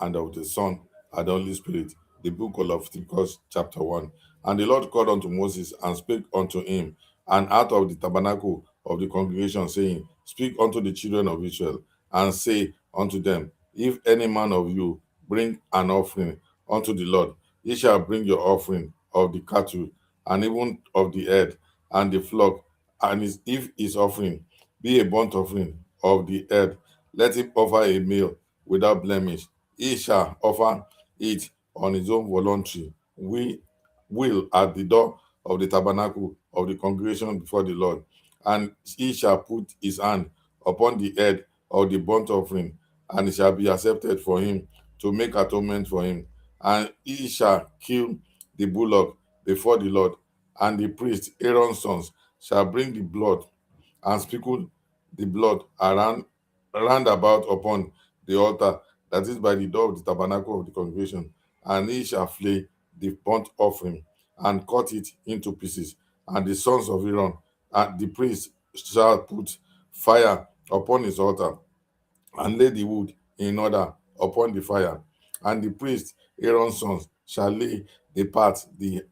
and of the Son, and the Holy Spirit. The book of Leviticus, chapter 1. And the Lord called unto Moses and spake unto him, and out of the tabernacle of the congregation, saying, Speak unto the children of Israel, and say unto them, If any man of you bring an offering unto the Lord, ye shall bring your offering of the cattle, and even of the head, and the flock, and if his offering be a burnt offering of the head, let him offer a meal without blemish. He shall offer it on his own voluntary will at the door of the tabernacle of the congregation before the Lord. And he shall put his hand upon the head of the burnt offering, and it shall be accepted for him to make atonement for him. And he shall kill the bullock before the Lord, and the priest, Aaron's sons, shall bring the blood and sprinkle the blood round about upon the altar that is by the door of the tabernacle of the congregation. And he shall flay the burnt offering and cut it into pieces. And the sons of Aaron and the priest shall put fire upon his altar and lay the wood in order upon the fire. And the priest, Aaron's sons, shall lay the part, the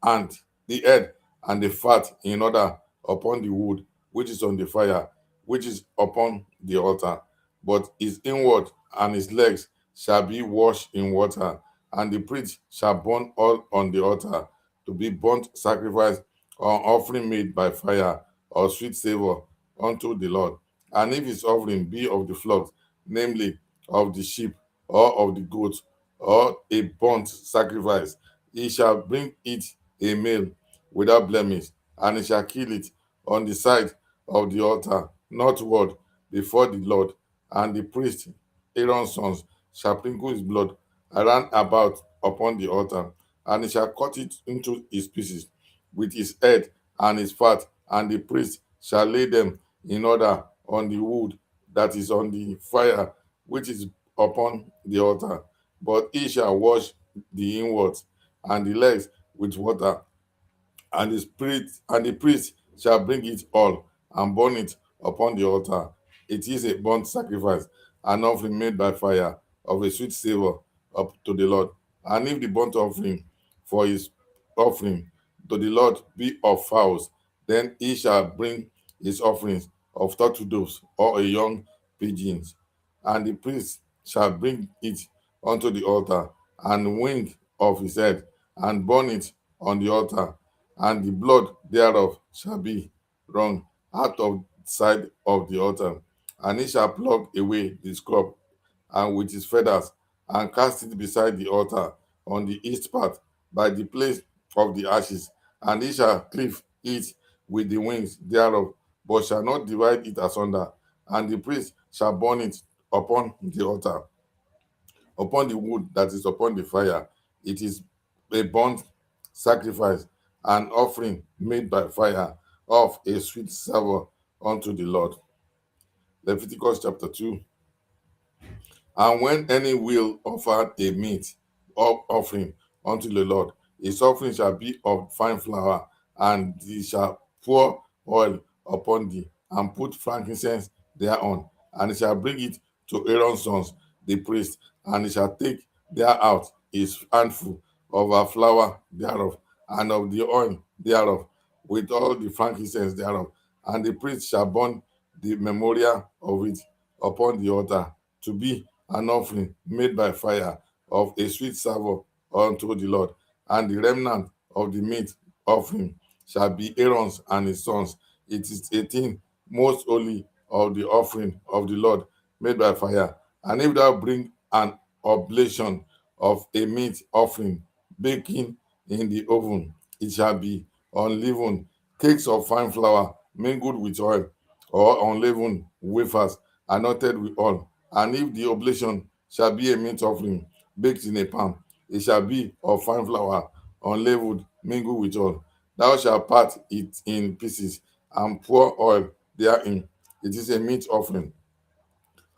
head, and the fat in order upon the wood which is on the fire, which is upon the altar. But his inward and his legs shall be washed in water, and the priest shall burn all on the altar to be burnt sacrifice or offering made by fire or sweet savor unto the Lord. And if his offering be of the flock, namely of the sheep or of the goat, or a burnt sacrifice, he shall bring it a male without blemish, and he shall kill it on the side of the altar northward before the Lord. And the priest, Aaron's sons, shall sprinkle his blood around about upon the altar, and he shall cut it into his pieces with his head and his fat, and the priest shall lay them in order on the wood that is on the fire which is upon the altar. But he shall wash the inwards and the legs with water, and the priest shall bring it all and burn it upon the altar. It is a burnt sacrifice, an offering made by fire of a sweet savor up to the Lord. And if the burnt offering for his offering to the Lord be of fowls, then he shall bring his offerings of turtle doves or a young pigeons, and the priest shall bring it unto the altar, and wing of his head, and burn it on the altar, and the blood thereof shall be wrung out of the side of the altar. And he shall pluck away the scrub and with his feathers, and cast it beside the altar on the east part by the place of the ashes. And he shall cleave it with the wings thereof, but shall not divide it asunder. And the priest shall burn it upon the altar, upon the wood that is upon the fire. It is a burnt sacrifice, an offering made by fire of a sweet savour unto the Lord. Leviticus chapter 2. And when any will offer a meat offering unto the Lord, his offering shall be of fine flour, and he shall pour oil upon thee, and put frankincense thereon, and he shall bring it to Aaron's sons, the priest, and he shall take thereout his handful of a flour thereof, and of the oil thereof, with all the frankincense thereof, and the priest shall burn the memorial of it upon the altar to be an offering made by fire of a sweet savour unto the Lord. And the remnant of the meat offering shall be Aaron's and his sons. It is a thing most holy of the offering of the Lord made by fire. And if thou bring an oblation of a meat offering baking in the oven, it shall be unleavened cakes of fine flour mingled with oil, or unleavened wafers anointed with oil. And if the oblation shall be a meat offering baked in a pan, it shall be of fine flour, unleavened, mingled with oil. Thou shalt part it in pieces and pour oil therein. It is a meat offering.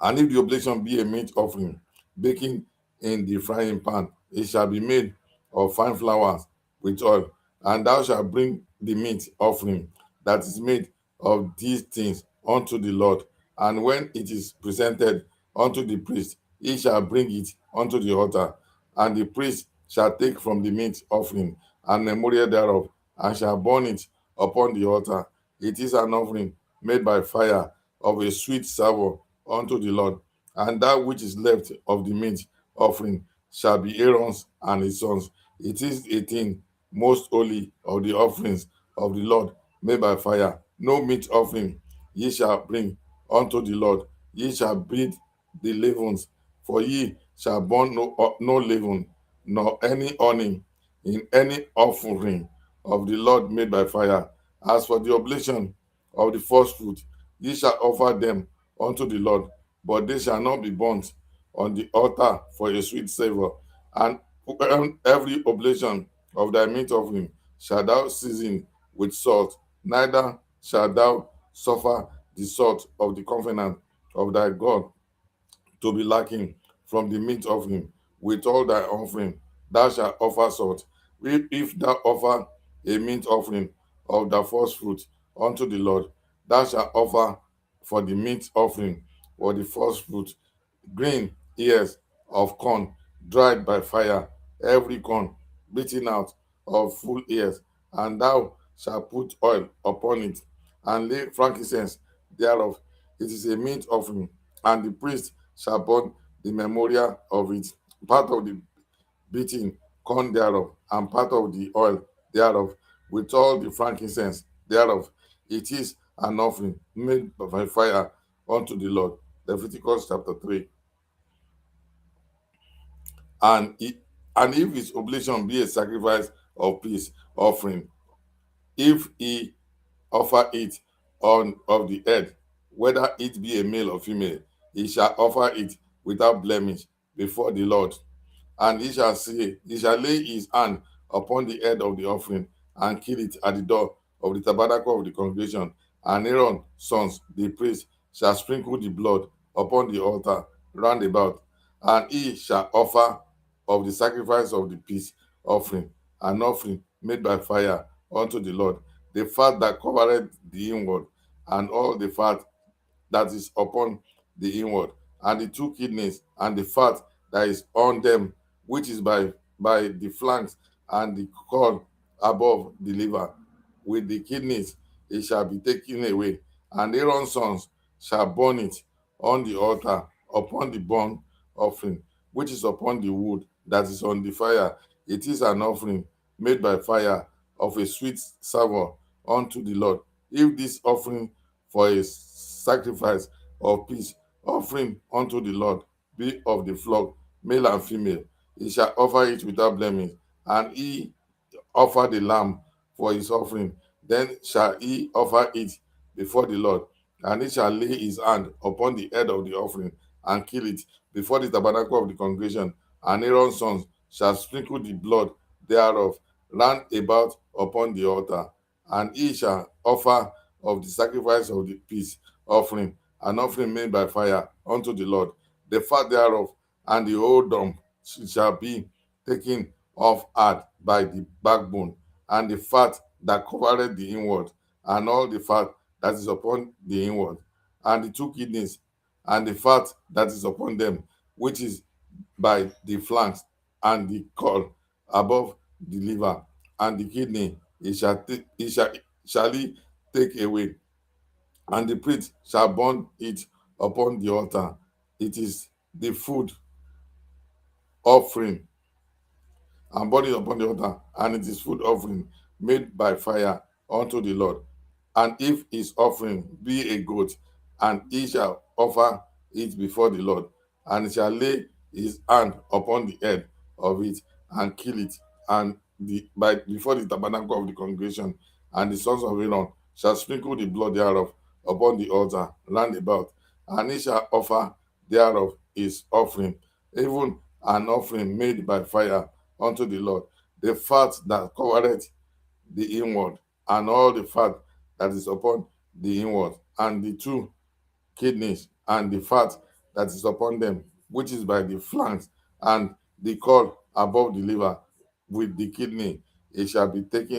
And if the oblation be a meat offering, baking in the frying pan, it shall be made of fine flour with oil. And thou shalt bring the meat offering that is made of these things unto the Lord. And when it is presented unto the priest, he shall bring it unto the altar, and the priest shall take from the meat offering and memorial thereof, and shall burn it upon the altar. It is an offering made by fire of a sweet savour unto the Lord. And that which is left of the meat offering shall be Aaron's and his sons. It is a thing most holy of the offerings of the Lord made by fire. No meat offering ye shall bring unto the Lord. Ye shall beat the leavens, for ye shall burn no leaven, nor any honey in any offering of the Lord made by fire. As for the oblation of the first fruit, ye shall offer them unto the Lord, but they shall not be burnt on the altar for a sweet savour. And every oblation of thy meat offering shall thou season with salt, neither shalt thou suffer the salt of the covenant of thy God to be lacking from the meat offering. With all thy offering thou shalt offer salt. If thou offer a meat offering of the first fruit unto the Lord, thou shalt offer for the meat offering or the first fruit green ears of corn dried by fire, every corn beaten out of full ears, and thou shalt put oil upon it, and lay frankincense thereof. It is a meat offering, and the priest shall burn the memorial of it, part of the beaten corn thereof, and part of the oil thereof, with all the frankincense thereof. It is an offering made by fire unto the Lord. Leviticus chapter 3. And, and if his oblation be a sacrifice of peace offering, if he offer it on of the head, whether it be a male or female, he shall offer it without blemish before the Lord. And he shall lay his hand upon the head of the offering and kill it at the door of the tabernacle of the congregation. And Aaron's sons, the priests, shall sprinkle the blood upon the altar round about, and he shall offer of the sacrifice of the peace offering, an offering made by fire unto the Lord, the fat that covered the inward, and all the fat that is upon the inward, and the two kidneys, and the fat that is on them, which is by the flanks, and the caul above the liver. With the kidneys it shall be taken away, and Aaron's sons shall burn it on the altar upon the burnt offering, which is upon the wood that is on the fire. It is an offering made by fire of a sweet savour unto the Lord. If this offering for a sacrifice of peace offering unto the Lord be of the flock, male and female, he shall offer it without blemish, and he offer the lamb for his offering. Then shall he offer it before the Lord, and he shall lay his hand upon the head of the offering and kill it before the tabernacle of the congregation. And Aaron's sons shall sprinkle the blood thereof round about upon the altar, and he shall offer of the sacrifice of the peace offering, an offering made by fire unto the Lord. The fat thereof and the whole dump shall be taken off hard by the backbone, and the fat that covered the inward, and all the fat that is upon the inward, and the two kidneys, and the fat that is upon them, which is by the flanks, and the caul above the liver, and the kidney, shall he take away, and the priest shall burn it upon the altar. It is the food offering, and burn it upon the altar, and it is food offering made by fire unto the Lord. And if his offering be a goat, and he shall offer it before the Lord, and he shall lay his hand upon the head of it and kill it, and before the tabernacle of the congregation, and the sons of Aaron shall sprinkle the blood thereof upon the altar round about, and he shall offer thereof his offering, even an offering made by fire unto the Lord, the fat that covereth the inward, and all the fat that is upon the inward, and the two kidneys, and the fat that is upon them, which is by the flanks, and the caul above the liver, with the kidney, it shall be take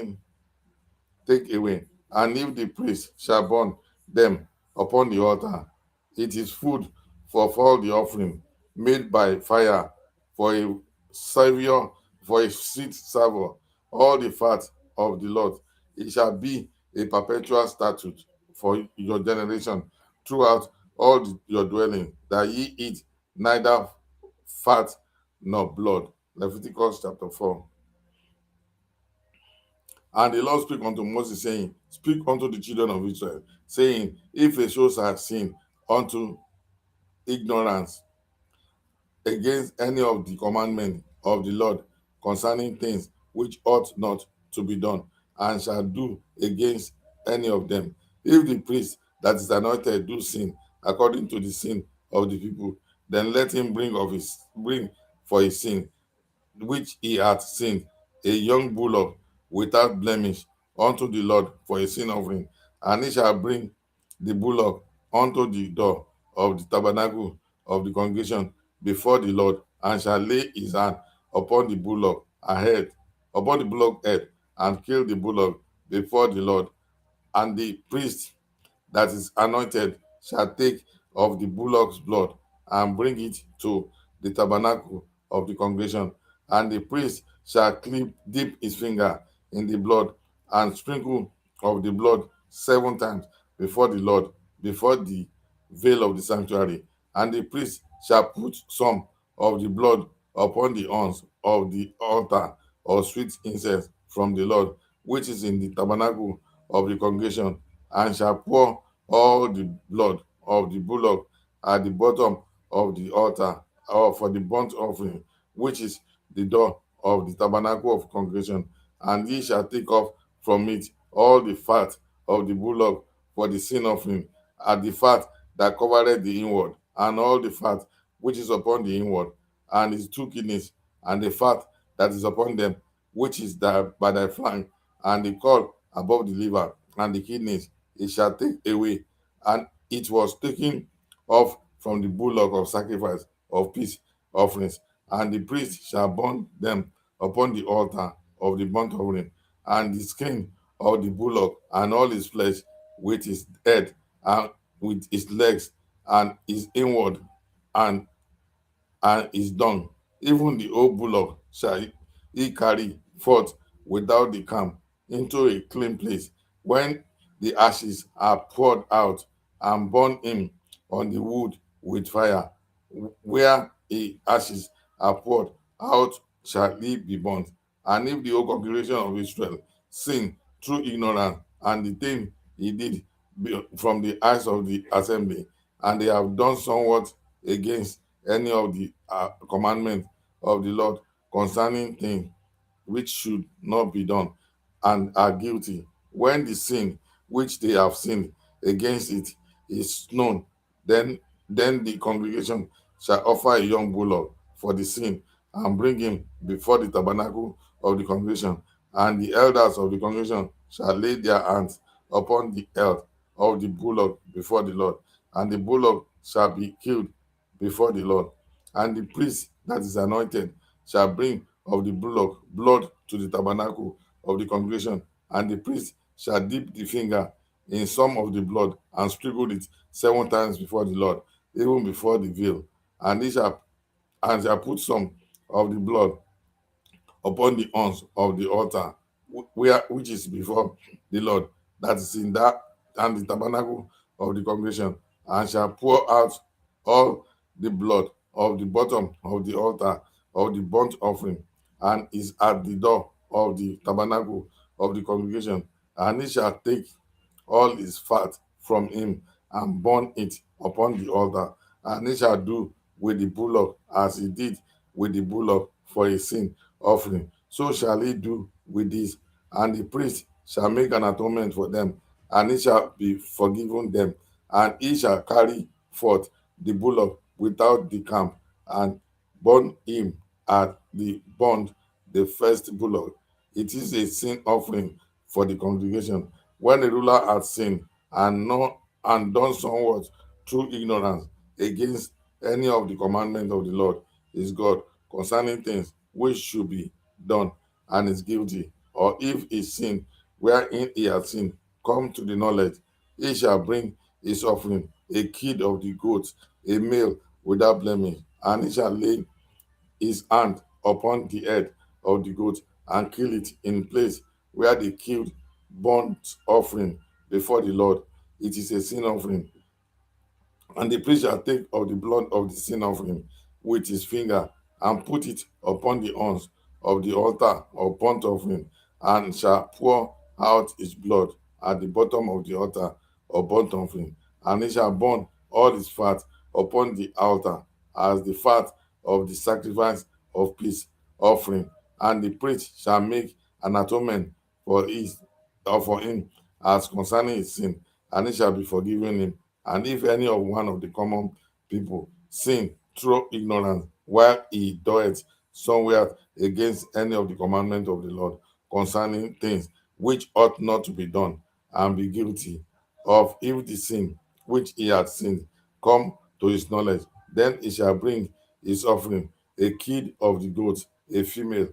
away. And if the priest shall burn them upon the altar, it is food for all the offering made by fire, for a savior, for a sweet savour, all the fat of the Lord. It shall be a perpetual statute for your generation throughout all your dwelling, that ye eat neither fat nor blood. Leviticus chapter 4. And the Lord spake unto Moses, saying, Speak unto the children of Israel, saying, If a soul shall sin unto ignorance against any of the commandments of the Lord concerning things which ought not to be done, and shall do against any of them, if the priest that is anointed do sin according to the sin of the people, then let him bring for his sin which he hath sinned, a young bullock without blemish unto the Lord for a sin offering. And he shall bring the bullock unto the door of the tabernacle of the congregation before the Lord, and shall lay his hand upon the bullock head, upon the bullock head, and kill the bullock before the Lord. And the priest that is anointed shall take of the bullock's blood and bring it to the tabernacle of the congregation. And the priest shall dip his finger in the blood and sprinkle of the blood 7 times before the Lord, before the veil of the sanctuary. And the priest shall put some of the blood upon the horns of the altar of sweet incense from the Lord, which is in the tabernacle of the congregation, and shall pour all the blood of the bullock at the bottom of the altar, or for the burnt offering, which is the door of the tabernacle of congregation. And ye shall take off from it all the fat of the bullock for the sin offering, and the fat that covereth the inward, and all the fat which is upon the inward, and his 2 kidneys, and the fat that is upon them, which is by thy flank, and the caul above the liver, and the kidneys, it shall take away. And it was taken off from the bullock of sacrifice of peace offerings, and the priest shall burn them upon the altar of the burnt offering, and the skin of the bullock, and all his flesh, with his head, and with his legs, and his inward, and is done. Even the old bullock shall he carry forth without the camp into a clean place, when the ashes are poured out, and burn him on the wood with fire. Where the ashes are poured out shall he be burnt. And if the whole congregation of Israel sin through ignorance, and the thing he did from the eyes of the assembly, and they have done somewhat against any of the commandments of the Lord concerning things which should not be done, and are guilty, when the sin which they have sinned against it is known, then the congregation shall offer a young bullock for the sin, and bring him before the tabernacle of the congregation. And the elders of the congregation shall lay their hands upon the head of the bullock before the Lord, and the bullock shall be killed before the Lord. And the priest that is anointed shall bring of the bullock blood to the tabernacle of the congregation, and the priest shall dip the finger in some of the blood, and sprinkle it 7 times before the Lord, even before the veil. And he shall put some of the blood upon the horns of the altar, which is before the Lord, that is in that and the tabernacle of the congregation, and shall pour out all the blood of the bottom of the altar of the burnt offering, and is at the door of the tabernacle of the congregation. And he shall take all his fat from him, and burn it upon the altar. And he shall do with the bullock as he did with the bullock for a sin offering. So shall he do with this. And the priest shall make an atonement for them, and he shall be forgiven them. And he shall carry forth the bullock without the camp, and burn him at the bond, the first bullock. It is a sin offering for the congregation. When the ruler had sinned, and done somewhat through ignorance against any of the commandments of the Lord his God concerning things which should be done, and is guilty, or if his sin wherein he has sinned come to the knowledge, he shall bring his offering, a kid of the goats, a male without blemish, and he shall lay his hand upon the head of the goat and kill it in place where they killed burnt offering before the Lord. It is a sin offering. And the priest shall take of the blood of the sin offering with his finger and put it upon the horns of the altar of burnt offering, and shall pour out his blood at the bottom of the altar of burnt offering. And he shall burn all his fat upon the altar as the fat of the sacrifice of peace offering. And the priest shall make an atonement for his or for him as concerning his sin, and it shall be forgiven him. And if any of one of the common people sin through ignorance while he doeth somewhere against any of the commandments of the Lord concerning things which ought not to be done, and be guilty of, if the sin which he had sinned come to his knowledge, then he shall bring his offering, a kid of the goats, a female,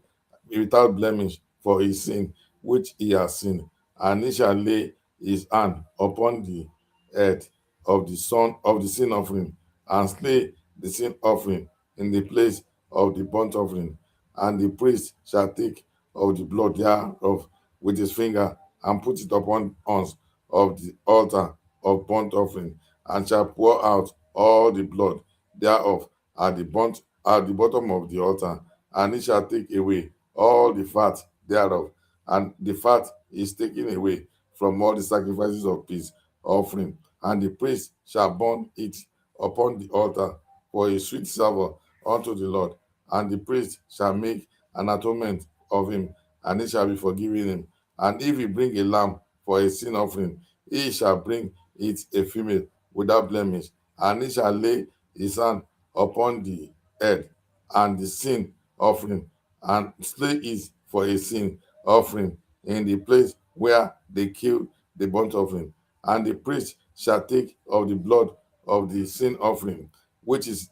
without blemish, for his sin which he has sinned, and he shall lay his hand upon the head of the son of the sin offering, and slay the sin offering in the place of the burnt offering. And the priest shall take of the blood thereof with his finger, and put it upon horns of the altar of burnt offering, and shall pour out all the blood thereof at the bottom of the altar, and he shall take away all the fat thereof, and the fat is taken away from all the sacrifices of peace offering, and the priest shall burn it upon the altar for a sweet savour unto the Lord. And the priest shall make an atonement of him, and it shall be forgiven him. And if he bring a lamb for a sin offering, he shall bring it a female without blemish, and he shall lay his hand upon the head and the sin offering, and slay it for a sin offering in the place where they kill the burnt offering. And the priest shall take of the blood of the sin offering, which is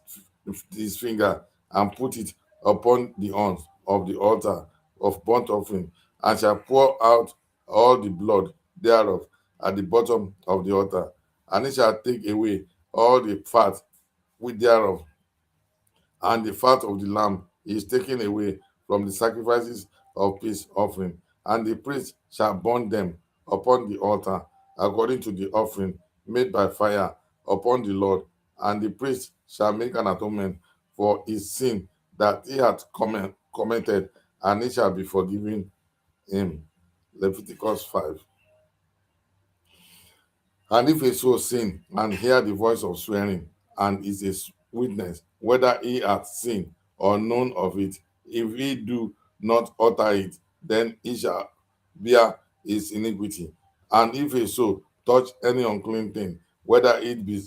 his finger, and put it upon the horns of the altar of burnt offering, and shall pour out all the blood thereof at the bottom of the altar. And he shall take away all the fat with thereof, and the fat of the lamb is taken away from the sacrifices of peace offering, and the priest shall burn them upon the altar according to the offering made by fire upon the Lord. And the priest shall make an atonement for his sin that he hath committed, and it shall be forgiven him. Leviticus 5. And if a soul sin and hear the voice of swearing, and is a witness, whether he hath sinned or known of it, if he do not utter it, then he shall bear his iniquity. And if a soul touch any unclean thing, whether it be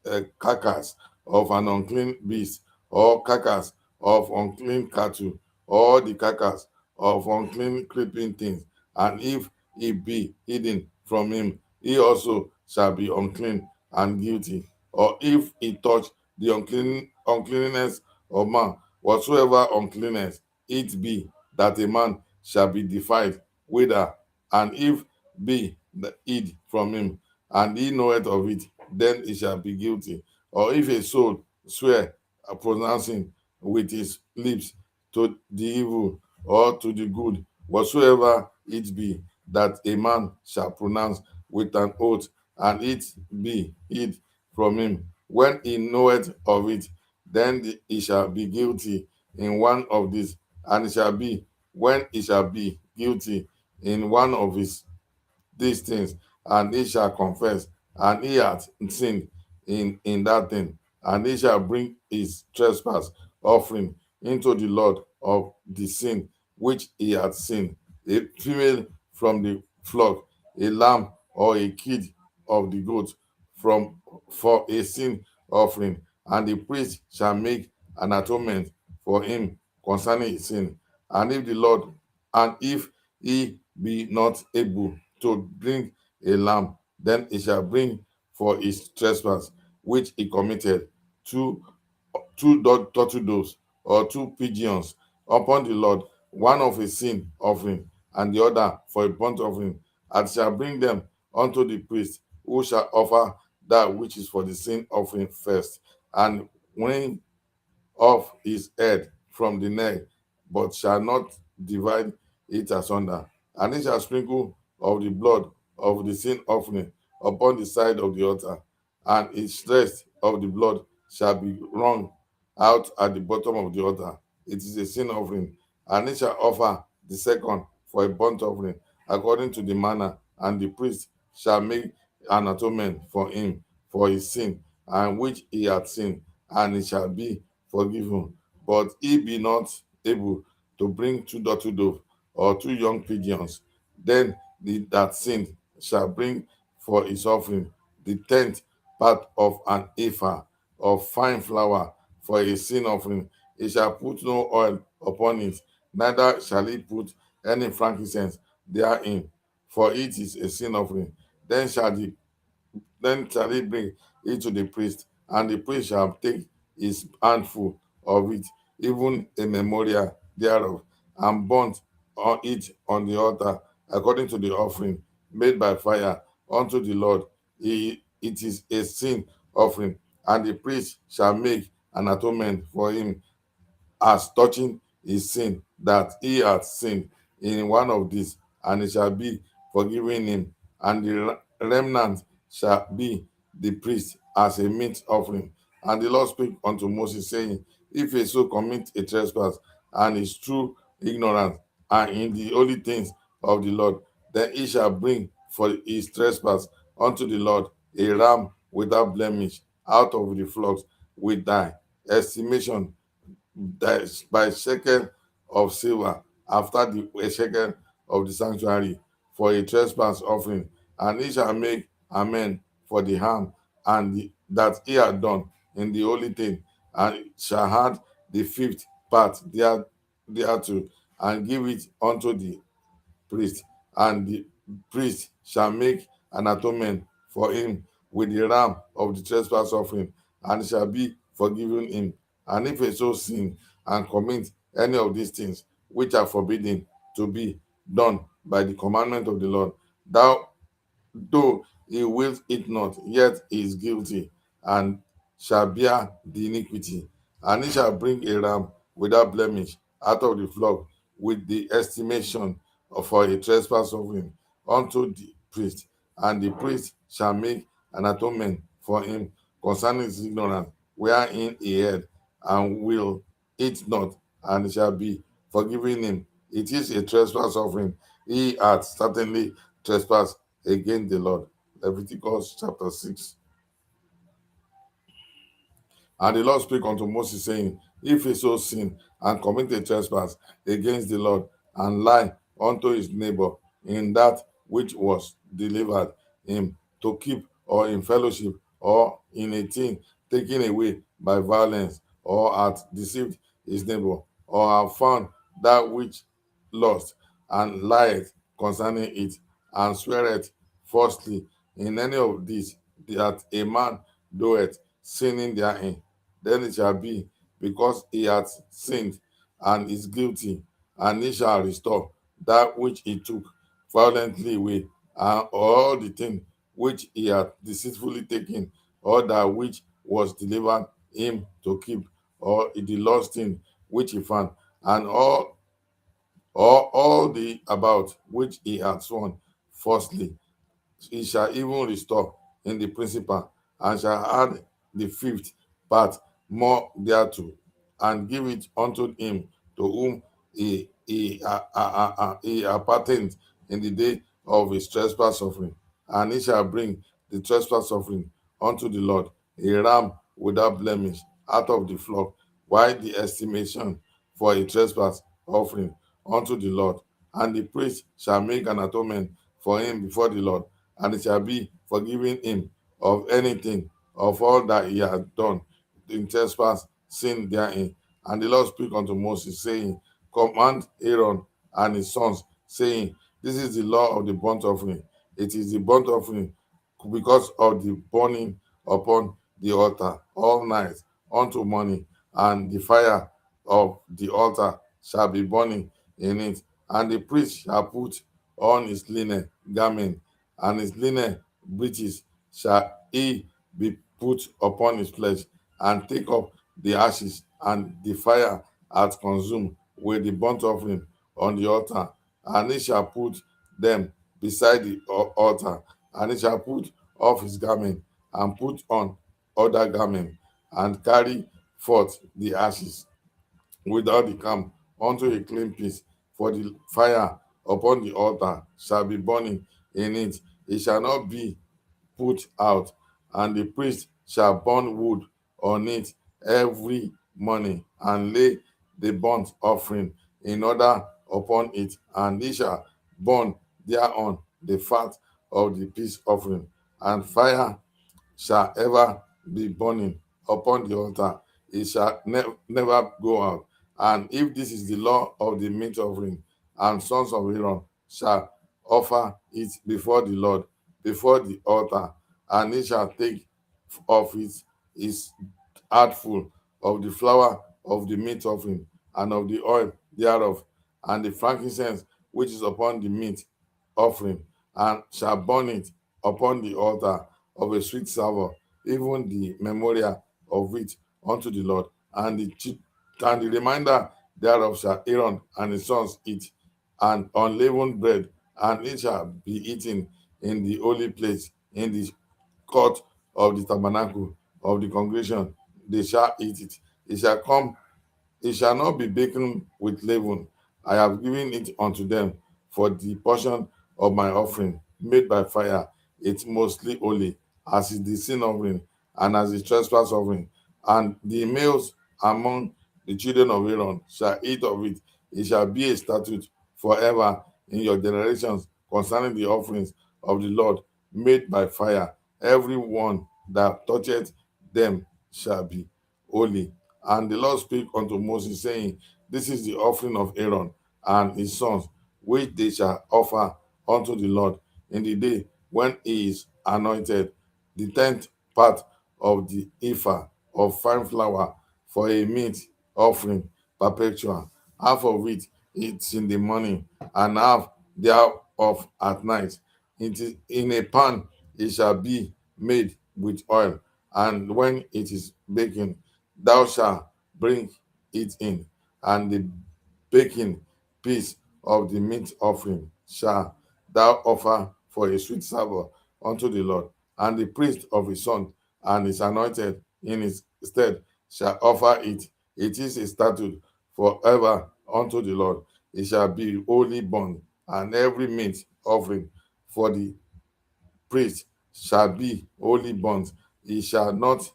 a carcass of an unclean beast, or carcass of unclean cattle, or the carcass of unclean creeping things, and if it be hidden from him, he also shall be unclean and guilty. Or if he touch the uncleanness of man, whatsoever uncleanness it be, that a man shall be defiled with her, and if be hid from him, and he knoweth of it, then he shall be guilty. Or if a soul swear, pronouncing with his lips to the evil or to the good, whatsoever it be, that a man shall pronounce with an oath, and it be hid from him, when he knoweth of it, then he shall be guilty in one of these, and it shall be, when he shall be guilty in one of these things, and he shall confess, and he hath sinned in that thing, and he shall bring his trespass offering into the Lord of the sin which he hath sinned, a female from the flock, a lamb or a kid of the goat from for a sin offering, and the priest shall make an atonement for him concerning his sin. And if the Lord, and if he be not able to bring a lamb, then he shall bring for his trespass which he committed two turtle doves or two pigeons upon the Lord, one of a sin offering, and the other for a burnt offering, and shall bring them unto the priest, who shall offer that which is for the sin offering first. And when off his head from the neck, but shall not divide it asunder. And he shall sprinkle of the blood of the sin offering upon the side of the altar, and its rest of the blood shall be wrung out at the bottom of the altar. It is a sin offering. And he shall offer the second for a burnt offering according to the manner, and the priest shall make an atonement for him for his sin, and which he hath sinned, and it shall be forgiven. But he be not able to bring two turtle doves or two young pigeons, then that sinned shall bring for his offering the tenth part of an ephah of fine flour for a sin offering. He shall put no oil upon it, neither shall he put any frankincense therein, for it is a sin offering. Then shall the then shall he bring it to the priest, and the priest shall take his handful of it, even a memorial thereof, and burn on it on the altar, according to the offering made by fire unto the Lord. It is a sin offering, and the priest shall make an atonement for him as touching his sin that he hath sinned in one of these, and it shall be forgiven him, and the remnant shall be the priest as a meat offering. And the Lord spake unto Moses, saying, If a soul commit a trespass, and is true ignorant, and in the holy things of the Lord, then he shall bring for his trespass unto the Lord a ram without blemish out of the flocks with thy estimation that is by shekel of silver after the a shekel of the sanctuary for a trespass offering, and he shall make amen for the harm that he had done in the holy thing, and shall add the fifth part thereto, and give it unto the priest, and the priest shall make an atonement for him with the ram of the trespass offering, and it shall be forgiven him. And if a soul sin and commit any of these things which are forbidden to be done by the commandment of the Lord, thou though he wills it not, yet he is guilty, and shall bear the iniquity. And he shall bring a ram without blemish out of the flock with the estimation for a trespass offering unto the priest. And the priest shall make an atonement for him concerning his ignorance, wherein he had, and will it not, and it shall be forgiven him. It is a trespass offering. He hath certainly trespassed against the Lord. Leviticus chapter 6. And the Lord spake unto Moses, saying, If a soul sin and commit a trespass against the Lord, and lie unto his neighbor in that which was delivered him to keep, or in fellowship, or in a thing taken away by violence, or hath deceived his neighbor, or have found that which lost, and lieth concerning it, and sweareth falsely in any of these, that a man doeth, sinning therein, then it shall be, because he hath sinned and is guilty, and he shall restore that which he took violently away, and all the thing which he hath deceitfully taken, or that which was delivered him to keep, or the lost thing which he found, and all the about which he had sworn falsely, he shall even restore in the principal, and shall add the fifth part more thereto, and give it unto him to whom he appertained in the day of his trespass offering. And he shall bring the trespass offering unto the Lord, a ram without blemish out of the flock, while the estimation for a trespass offering unto the Lord. And the priest shall make an atonement for him before the Lord, and it shall be forgiven him of anything of all that he had done in trespass, sin therein. And the Lord spake unto Moses, saying, Command Aaron and his sons, saying, This is the law of the burnt offering. It is the burnt offering because of the burning upon the altar all night unto morning, and the fire of the altar shall be burning in it. And the priest shall put on his linen garment, and his linen breeches shall he be put upon his flesh, and take up the ashes, and the fire hath consumed with the burnt offering on the altar, and he shall put them beside the altar, and he shall put off his garment and put on other garment, and carry forth the ashes without the camp unto a clean place. For the fire upon the altar shall be burning in it, it shall not be put out, and the priest shall burn wood on it every morning, and lay the burnt offering in order upon it, and he shall burn thereon the fat of the peace offering, and fire shall ever be burning upon the altar. It shall never go out. And if this is the law of the meat offering, and sons of Aaron shall offer it before the Lord, before the altar, and he shall take of it his heartful of the flour of the meat offering, and of the oil thereof, and the frankincense which is upon the meat offering, and shall burn it upon the altar of a sweet savour, even the memorial of it unto the Lord. And the reminder thereof shall Aaron and his sons eat, and unleavened bread, and it shall be eaten in the holy place, in the court of the tabernacle of the congregation. They shall eat it. It shall come, it shall not be baken with leaven. I have given it unto them for the portion of my offering made by fire. It's mostly holy, as is the sin offering, and as the trespass offering. And the males among the children of Aaron shall eat of it. It shall be a statute forever in your generations concerning the offerings of the Lord made by fire. Every one that toucheth them shall be holy. And the Lord spake unto Moses, saying, This is the offering of Aaron and his sons, which they shall offer unto the Lord in the day when he is anointed, the tenth part of the ephah of fine flour for a meat offering perpetual. Half of it eats in the morning, and half thereof at night. It is in a pan, it shall be made with oil, and when it is baking, thou shalt bring it in, and the baking piece of the meat offering shall thou offer for a sweet savour unto the Lord. And the priest of his son and his anointed in his stead shall offer it. It is a statute forever unto the Lord. It shall be wholly born, and every meat offering for the priest shall be wholly burnt. It shall not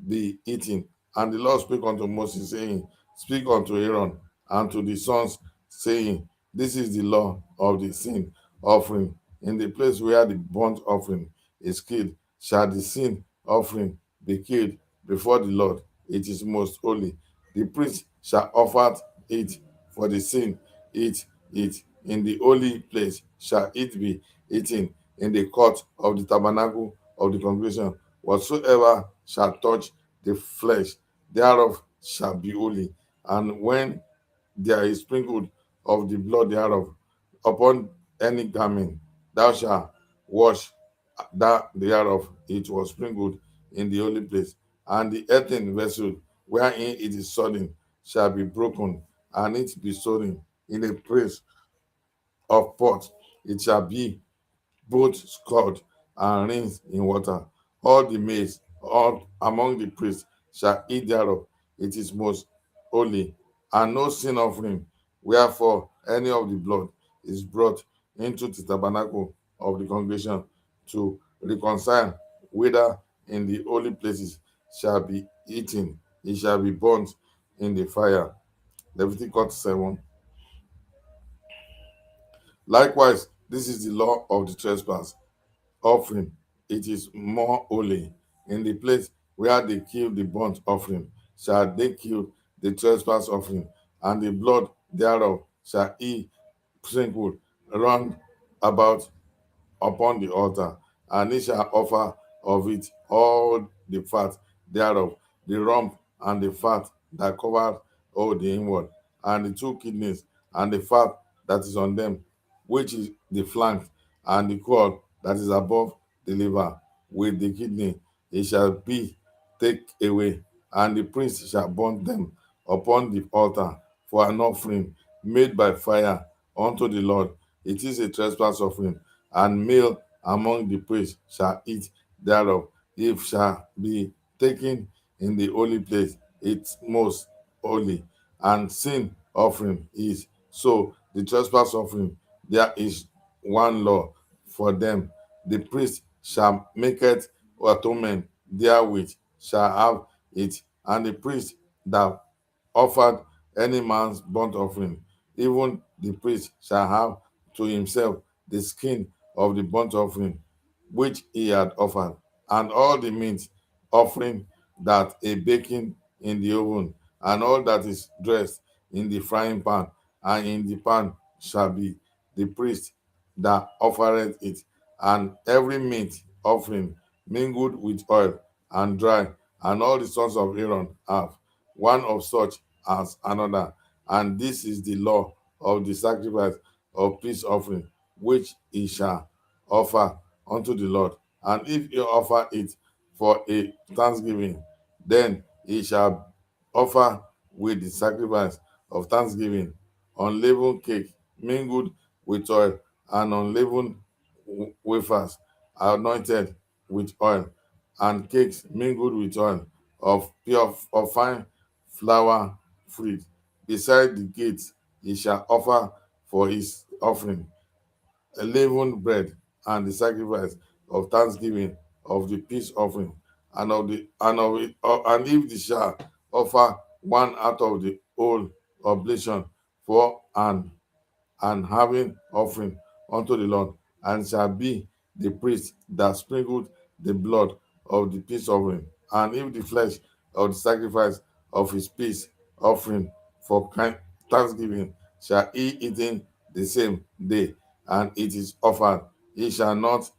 be eaten. And the Lord spake unto Moses, saying, Speak unto Aaron and to the sons, saying, This is the law of the sin offering. In the place where the burnt offering is killed, shall the sin offering be killed before the Lord. It is most holy. The priest shall offer it for the sin, eat it in the holy place, shall it be eaten in the court of the tabernacle of the congregation. Whatsoever shall touch the flesh thereof shall be holy. And when there is sprinkled of the blood thereof upon any garment, thou shalt wash that thereof it was sprinkled in the holy place. And the earthen vessel wherein it is sodden shall be broken, and it be sodden in a place of pot. It shall be both scald and rinsed in water. All the maize, all among the priests, shall eat thereof. It is most holy, and no sin offering. Wherefore, any of the blood is brought into the tabernacle of the congregation to reconcile, whether in the holy places shall be eaten, it shall be burnt in the fire. Leviticus 7. Likewise, this is the law of the trespass offering. It is more holy. In the place where they kill the burnt offering shall they kill the trespass offering, and the blood thereof shall he sprinkle round about upon the altar, and he shall offer of it all the fat thereof, the rump and the fat that covered all the inward, and the two kidneys, and the fat that is on them, which is the flank, and the cord that is above the liver, with the kidney, it shall be take away, and the priest shall burn them upon the altar for an offering made by fire unto the Lord. It is a trespass offering, and male among the priests shall eat thereof. If shall be taken in the holy place, its most holy, and sin offering is so. The trespass offering, there is one law for them. The priest shall make it atonement therewith, shall have it, and the priest that offered any man's burnt offering, even the priest shall have to himself the skin of the burnt offering which he had offered, and all the meat offering that a baking in the oven, and all that is dressed in the frying pan, and in the pan shall be the priest that offered it, and every meat offering mingled with oil and dry, and all the sons of Aaron have one of such as another. And this is the law of the sacrifice of peace offering, which he shall offer unto the Lord. And if he offer it for a thanksgiving, then he shall offer with the sacrifice of thanksgiving unleavened cake mingled with oil, and unleavened wafers anointed with oil, and cakes mingled with oil of pure of fine flour freed. Beside the gates he shall offer for his offering leavened bread, and the sacrifice of thanksgiving of the peace offering, and of the and of it, and if they shall offer one out of the whole oblation for and having offering unto the Lord, and shall be the priest that sprinkled the blood of the peace offering, and if the flesh of the sacrifice of his peace offering for thanksgiving shall he eaten the same day, and it is offered, he shall not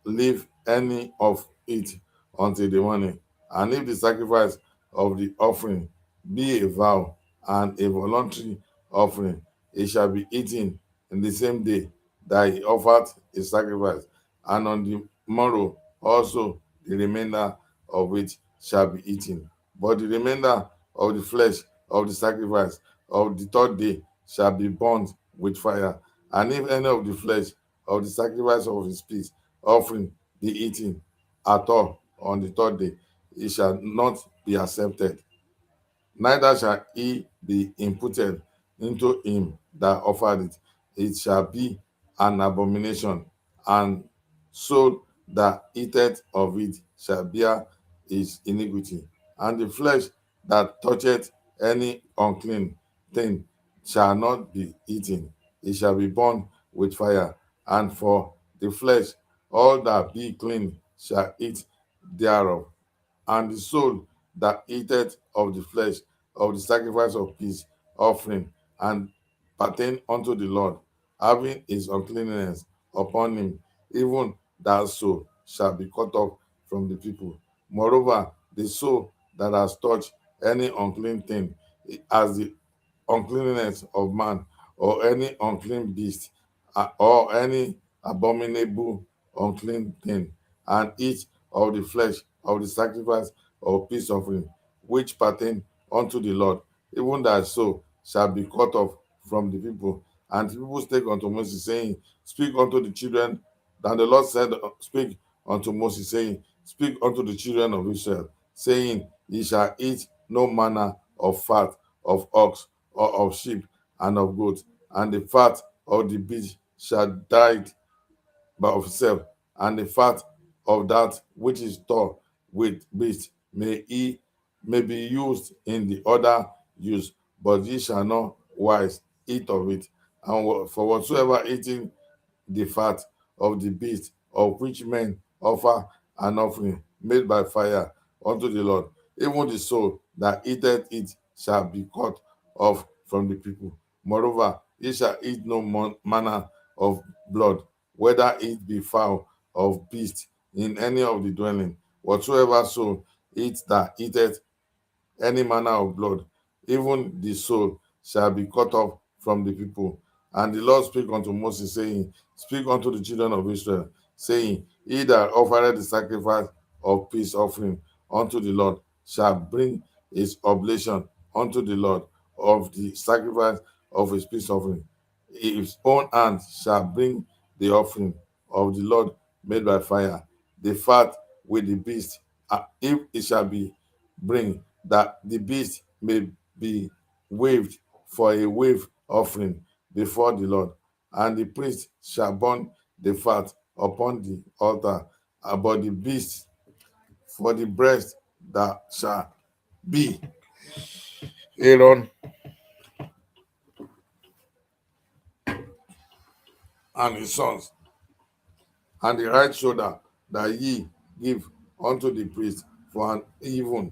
leave any of it until the morning. And if the sacrifice of the offering be a vow and a voluntary offering, it shall be eaten in the same day that he offered a sacrifice, and on the morrow also the remainder of it shall be eaten. But the remainder of the flesh of the sacrifice of the third day shall be burnt with fire. And if any of the flesh of the sacrifice of his peace offering be eaten at all on the third day, it shall not be accepted, neither shall he be imputed into him that offered it. It shall be an abomination, and soul that eateth of it shall bear his iniquity. And the flesh that toucheth any unclean thing shall not be eaten, it shall be burned with fire. And for the flesh, all that be clean shall eat thereof, and the soul that eateth of the flesh of the sacrifice of peace offering, and pertain unto the Lord, having his uncleanness upon him, even that soul shall be cut off from the people. Moreover, the soul that has touched any unclean thing, as the uncleanness of man, or any unclean beast, or any abominable unclean thing, and eat of the flesh of the sacrifice of peace offering, which pertain unto the Lord, even that soul shall be cut off from the people. And the people spake unto Moses, saying, Speak unto the children. Then the Lord said, Speak unto Moses, saying, Speak unto the children of Israel, saying, Ye shall eat no manner of fat of ox, or of sheep, and of goat, and the fat of the beast shall die by of itself, and the fat of that which is stored with beast may be used in the other use, but ye shall not wise eat of it. And for whatsoever eating the fat of the beast, of which men offer an offering made by fire unto the Lord, even the soul that eateth it shall be cut off from the people. Moreover, ye shall eat no manner of blood, whether it be fowl of beast in any of the dwelling. Whatsoever soul eat that eateth any manner of blood, even the soul shall be cut off from the people. And the Lord spake unto Moses, saying, Speak unto the children of Israel, saying, He that offereth the sacrifice of peace offering unto the Lord, shall bring his oblation unto the Lord of the sacrifice of his peace offering. His own hand shall bring the offering of the Lord made by fire, the fat with the beast, if it shall be bring, that the beast may be waved for a wave offering before the Lord. And the priest shall burn the fat upon the altar about the beast for the breast that shall be Aaron and his sons, and the right shoulder that ye give unto the priest for an even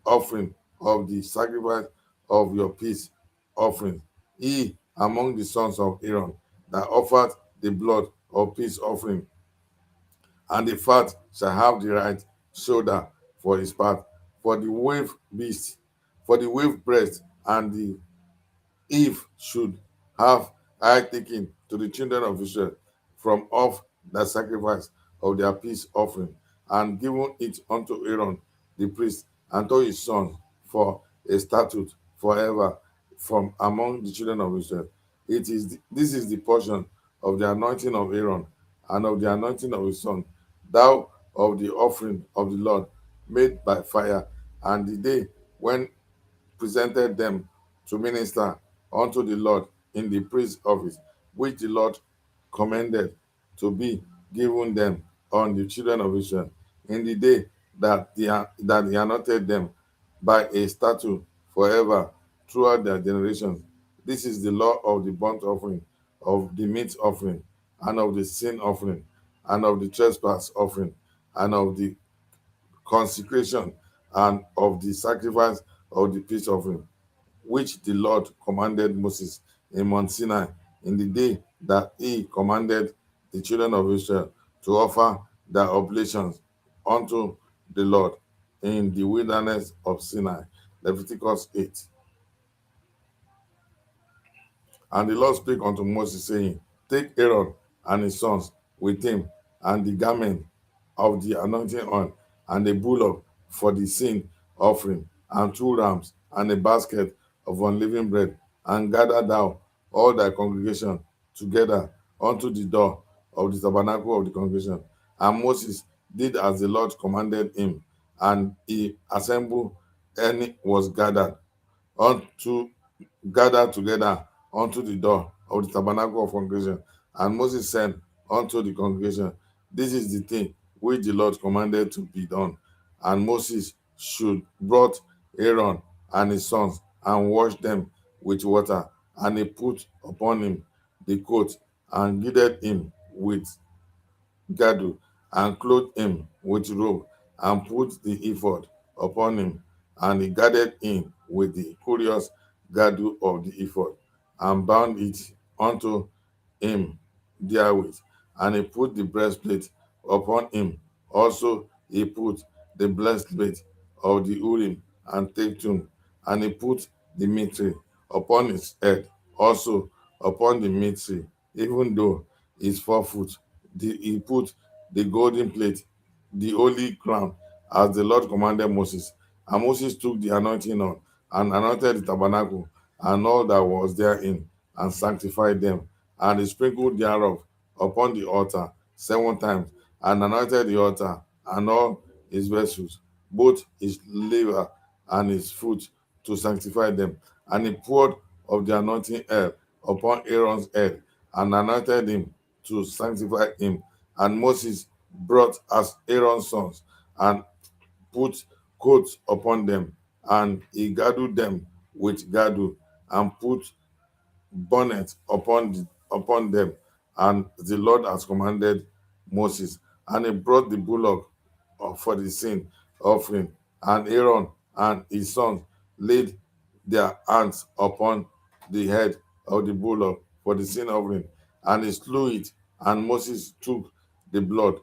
offering of the sacrifice of your peace offering. He among the sons of Aaron that offered the blood of peace offering, and the fat shall have the right shoulder for his part, for the wave beast, for the wave breast, and the if should have I taken to the children of Israel from off the sacrifice of their peace offering, and given it unto Aaron the priest and to his sons for a statute forever from among the children of Israel. This is the portion of the anointing of Aaron and of the anointing of his son, thou of the offering of the Lord made by fire, and the day when presented them to minister unto the Lord in the priest office, which the Lord commanded to be given them on the children of Israel, in the day that he anointed them by a statute forever throughout their generations. This is the law of the burnt offering, of the meat offering, and of the sin offering, and of the trespass offering, and of the consecration, and of the sacrifice of the peace offering, which the Lord commanded Moses in Mount Sinai in the day that he commanded the children of Israel to offer their oblations unto the Lord in the wilderness of Sinai. Leviticus 8. And the Lord spake unto Moses, saying, Take Aaron and his sons with him, and the garment of the anointing oil, and a bullock for the sin offering, and 2 rams, and a basket of unleavened bread, and gather thou all thy congregation together unto the door of the tabernacle of the congregation. And Moses did as the Lord commanded him, and he assembled and was unto gathered together unto the door of the tabernacle of congregation. And Moses said unto the congregation, This is the thing which the Lord commanded to be done. And Moses should brought Aaron and his sons and washed them with water, and he put upon him the coat and girded him with girdle, and clothed him with robe, and put the ephod upon him, and he girded him with the curious girdle of the ephod, and bound it unto him therewith, and he put the breastplate upon him. Also he put the breastplate of the Urim and Thummim, and he put the mitre upon his head, also upon the mitre, even though his 4 foot. He put the golden plate, the holy crown, as the Lord commanded Moses. And Moses took the anointing on and anointed the tabernacle and all that was therein, and sanctified them. And he sprinkled thereof upon the altar 7 times, and anointed the altar and all his vessels, both his laver and his foot, to sanctify them. And he poured of the anointing oil upon Aaron's head, and anointed him to sanctify him. And Moses brought as Aaron's sons, and put coats upon them, and he girdled them with girdle, and put bonnet upon them, and the Lord has commanded Moses. And he brought the bullock for the sin offering, and Aaron and his sons laid their hands upon the head of the bullock for the sin offering, and he slew it. And Moses took the blood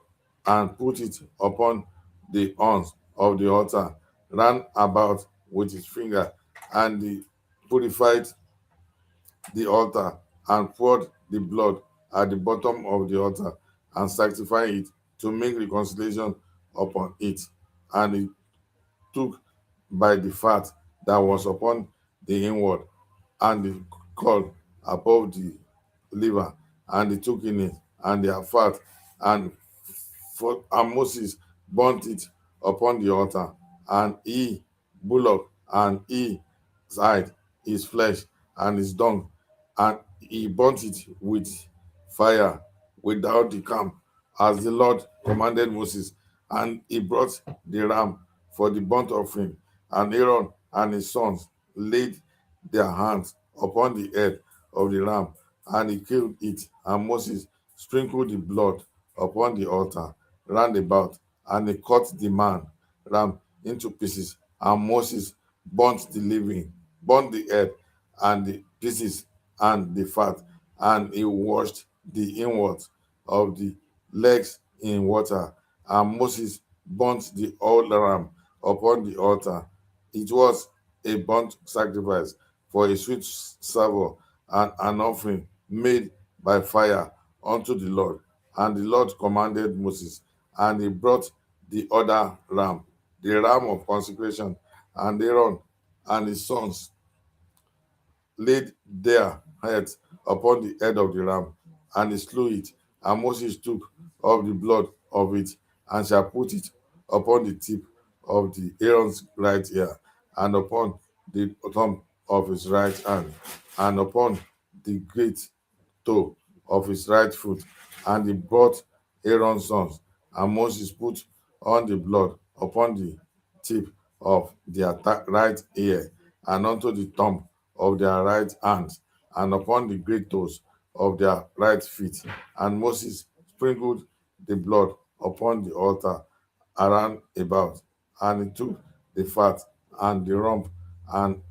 and put it upon the horns of the altar, ran about with his finger, and he purified the altar, and poured the blood at the bottom of the altar, and sanctified it to make reconciliation upon it. And he took by the fat that was upon the inward, and the caul above the liver, and the two kidneys, and their fat, and and Moses burnt it upon the altar, and he bullock, and he side his flesh and his dung, and he burnt it with fire without the camp, as the Lord commanded Moses. And he brought the ram for the burnt offering, and Aaron and his sons laid their hands upon the head of the ram, and he killed it. And Moses sprinkled the blood upon the altar round about, and he cut the man ram into pieces. And Moses burnt the head and the pieces and the fat, and he washed the inwards of the legs in water. And Moses burnt the old ram upon the altar. It was a burnt sacrifice for a sweet savour, and an offering made by fire unto the Lord. And the Lord commanded Moses, and he brought the other ram, the ram of consecration, and Aaron and his sons laid their heads upon the head of the ram, and he slew it. And Moses took of the blood of it, and shall put it upon the tip of the Aaron's right ear, and upon the thumb of his right hand, and upon the great toe of his right foot. And he brought Aaron's sons, and Moses put on the blood upon the tip of their right ear, and unto the thumb of their right hand, and upon the great toes of their right feet. And Moses sprinkled the blood upon the altar around about, and he took the fat and the rump, and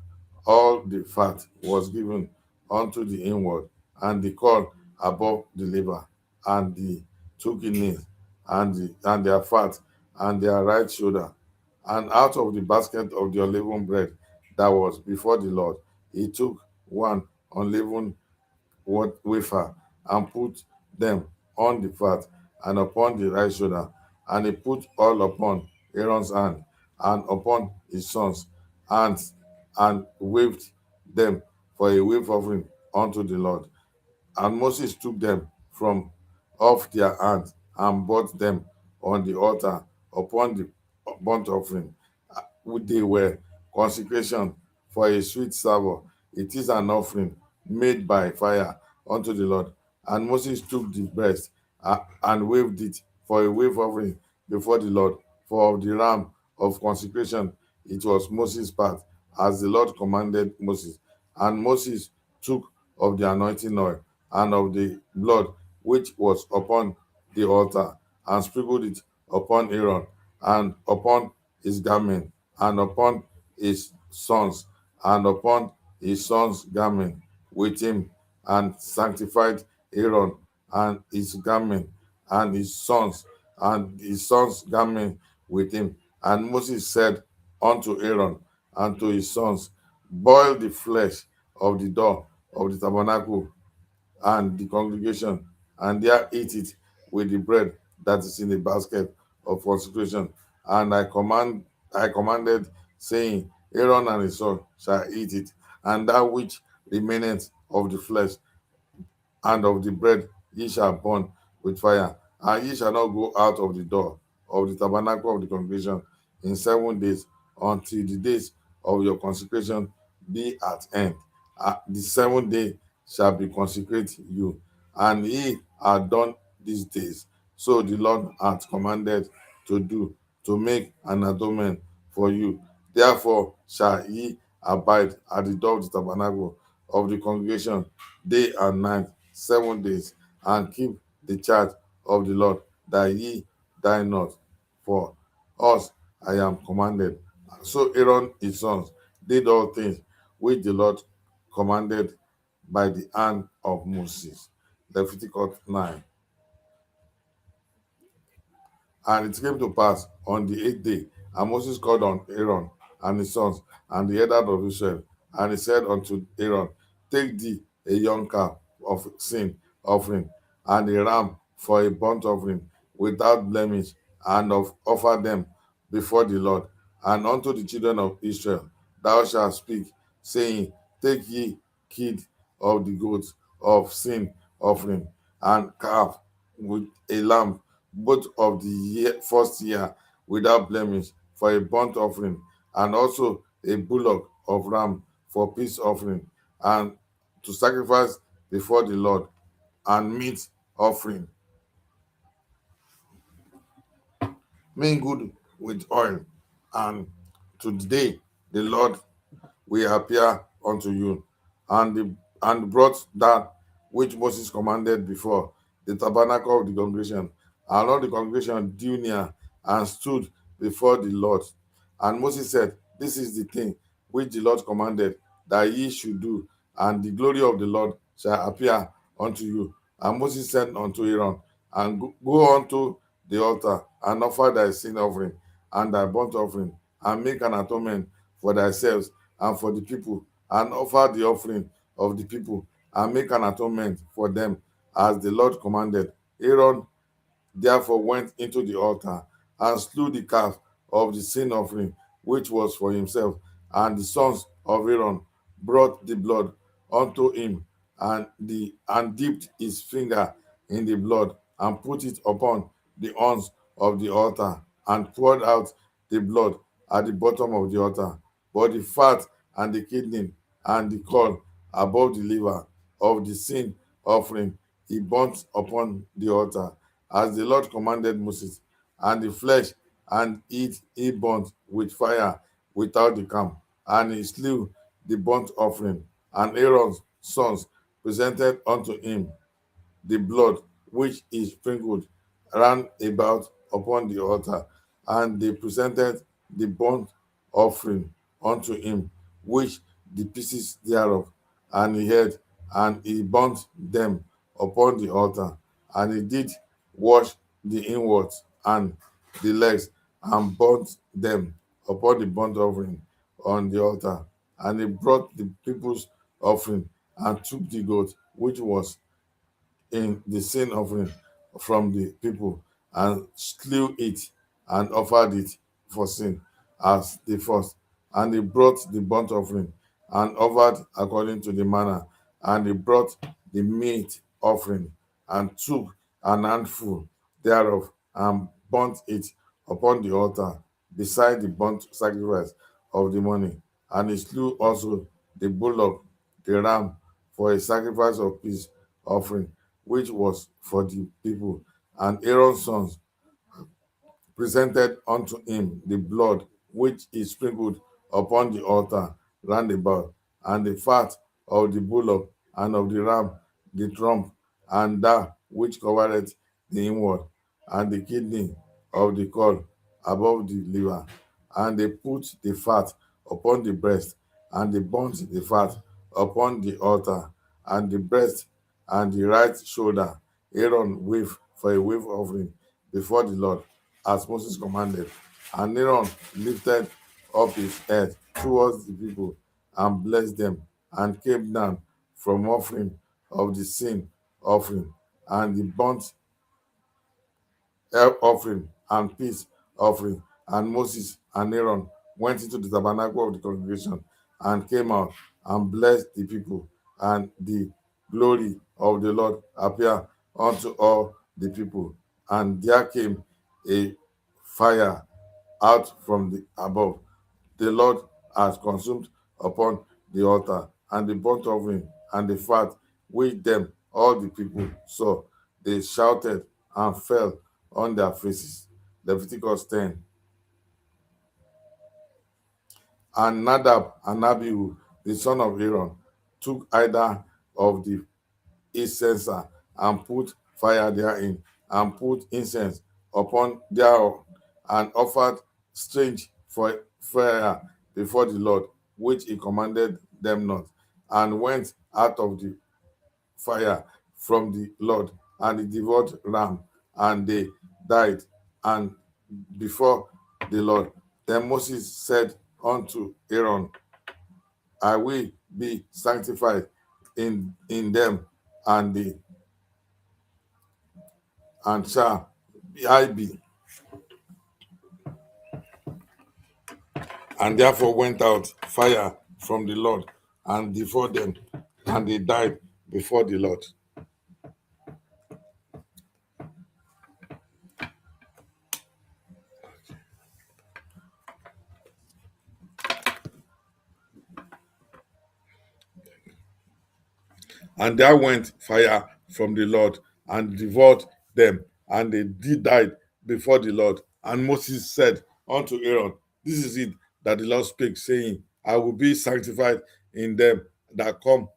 all the fat was given unto the inward, and the caul above the liver, and the two kidneys, and their fat, and their right shoulder. And out of the basket of the unleavened bread that was before the Lord, he took one unleavened wafer, and put them on the fat and upon the right shoulder, and he put all upon Aaron's hand and upon his sons' hands, and waved them for a wave offering unto the Lord. And Moses took them from off their hands, and brought them on the altar upon the burnt offering. They were consecration for a sweet savour. It is an offering made by fire unto the Lord. And Moses took the breast, and waved it for a wave offering before the Lord. For of the ram of consecration, it was Moses' part, as the Lord commanded Moses. And Moses took of the anointing oil, and of the blood which was upon the altar, and sprinkled it upon Aaron, and upon his garment, and upon his sons, and upon his sons' garment with him, and sanctified Aaron and his garment, and his sons' garment with him. And Moses said unto Aaron and to his sons, boil the flesh of the door of the tabernacle and the congregation, and there eat it with the bread that is in the basket of consecration. And I commanded, saying, Aaron and his son shall eat it, and that which remaineth of the flesh and of the bread ye shall burn with fire, and ye shall not go out of the door of the tabernacle of the congregation in 7 days, until the days of your consecration be at end. The 7th day shall be consecrate you, and ye are done these days. So the Lord hath commanded to do, to make an atonement for you. Therefore shall ye abide at the door of the tabernacle of the congregation day and night 7 days, and keep the charge of the Lord, that ye die not. For us I am commanded. So Aaron his sons did all things which the Lord commanded by the hand of Moses. Leviticus 9. And it came to pass on the 8th day, and Moses called on Aaron and his sons and the elders of Israel, and he said unto Aaron, take thee a young calf of sin offering, and a ram for a burnt offering without blemish, and offer them before the Lord. And unto the children of Israel thou shalt speak, saying, Take ye kid of the goats of sin offering, and calf with a lamb, both of the first year without blemish, for a burnt offering, and also a bullock of ram for peace offering, and to sacrifice before the Lord, and meat offering mingled with oil. And today the Lord will appear unto you. And brought that which Moses commanded before the tabernacle of the congregation, and all the congregation drew near and stood before the Lord. And Moses said, This is the thing which the Lord commanded that ye should do, and the glory of the Lord shall appear unto you. And Moses said unto Aaron, And go unto the altar, and offer thy sin offering and thy burnt offering, and make an atonement for thyself and for the people, and offer the offering of the people, and make an atonement for them, as the Lord commanded. Aaron therefore went into the altar and slew the calf of the sin offering, which was for himself. And the sons of Aaron brought the blood unto him, and dipped his finger in the blood, and put it upon the horns of the altar, and poured out the blood at the bottom of the altar. But the fat and the kidney and the caul above the liver of the sin offering he burnt upon the altar, as the Lord commanded Moses. And the flesh and it he burnt with fire without the camp, and he slew the burnt offering. And Aaron's sons presented unto him the blood which he sprinkled round about upon the altar, and they presented the burnt offering unto him, which the pieces thereof, and he had, and he burnt them upon the altar, and he did wash the inwards and the legs, and burnt them upon the burnt offering on the altar. And he brought the people's offering, and took the goat which was in the sin offering from the people, and slew it, and offered it for sin as the first. And he brought the burnt offering, and offered according to the manner. And he brought the meat offering, and took an handful thereof, and burnt it upon the altar beside the burnt sacrifice of the morning. And he slew also the bullock, the ram, for a sacrifice of peace offering, which was for the people. And Aaron's sons presented unto him the blood which he sprinkled upon the altar round about, and the fat of the bullock, and of the ram, the trump, and that which covered the inward, and the kidney of the caul above the liver. And they put the fat upon the breast, and they burnt the fat upon the altar, and the breast and the right shoulder Aaron waved for a wave offering before the Lord, as Moses commanded. And Aaron lifted up his head towards the people, and blessed them, and came down from offering of the sin offering, and the burnt offering, and peace offering. And Moses and Aaron went into the tabernacle of the congregation, and came out, and blessed the people. And the glory of the Lord appeared unto all the people. And there came a fire out from the above. The Lord has consumed upon the altar, and the burnt offering, and the fat, which them all the people saw. They shouted and fell on their faces. Leviticus 10. And Nadab and Abihu, the son of Aaron, took either of the censer, and put fire therein, and put incense upon thereof, and offered strange for fire before the Lord, which he commanded them not, and went out of the fire from the Lord, and he devoured ram, and they died, and before the Lord. Then Moses said unto Aaron, I will be sanctified in them, and the and shall I be And therefore went out fire from the Lord and before them, and they died before the Lord. And there went fire from the Lord and devoured them, and they did die before the Lord. And Moses said unto Aaron, This is it that the Lord spake, saying, I will be sanctified in them that come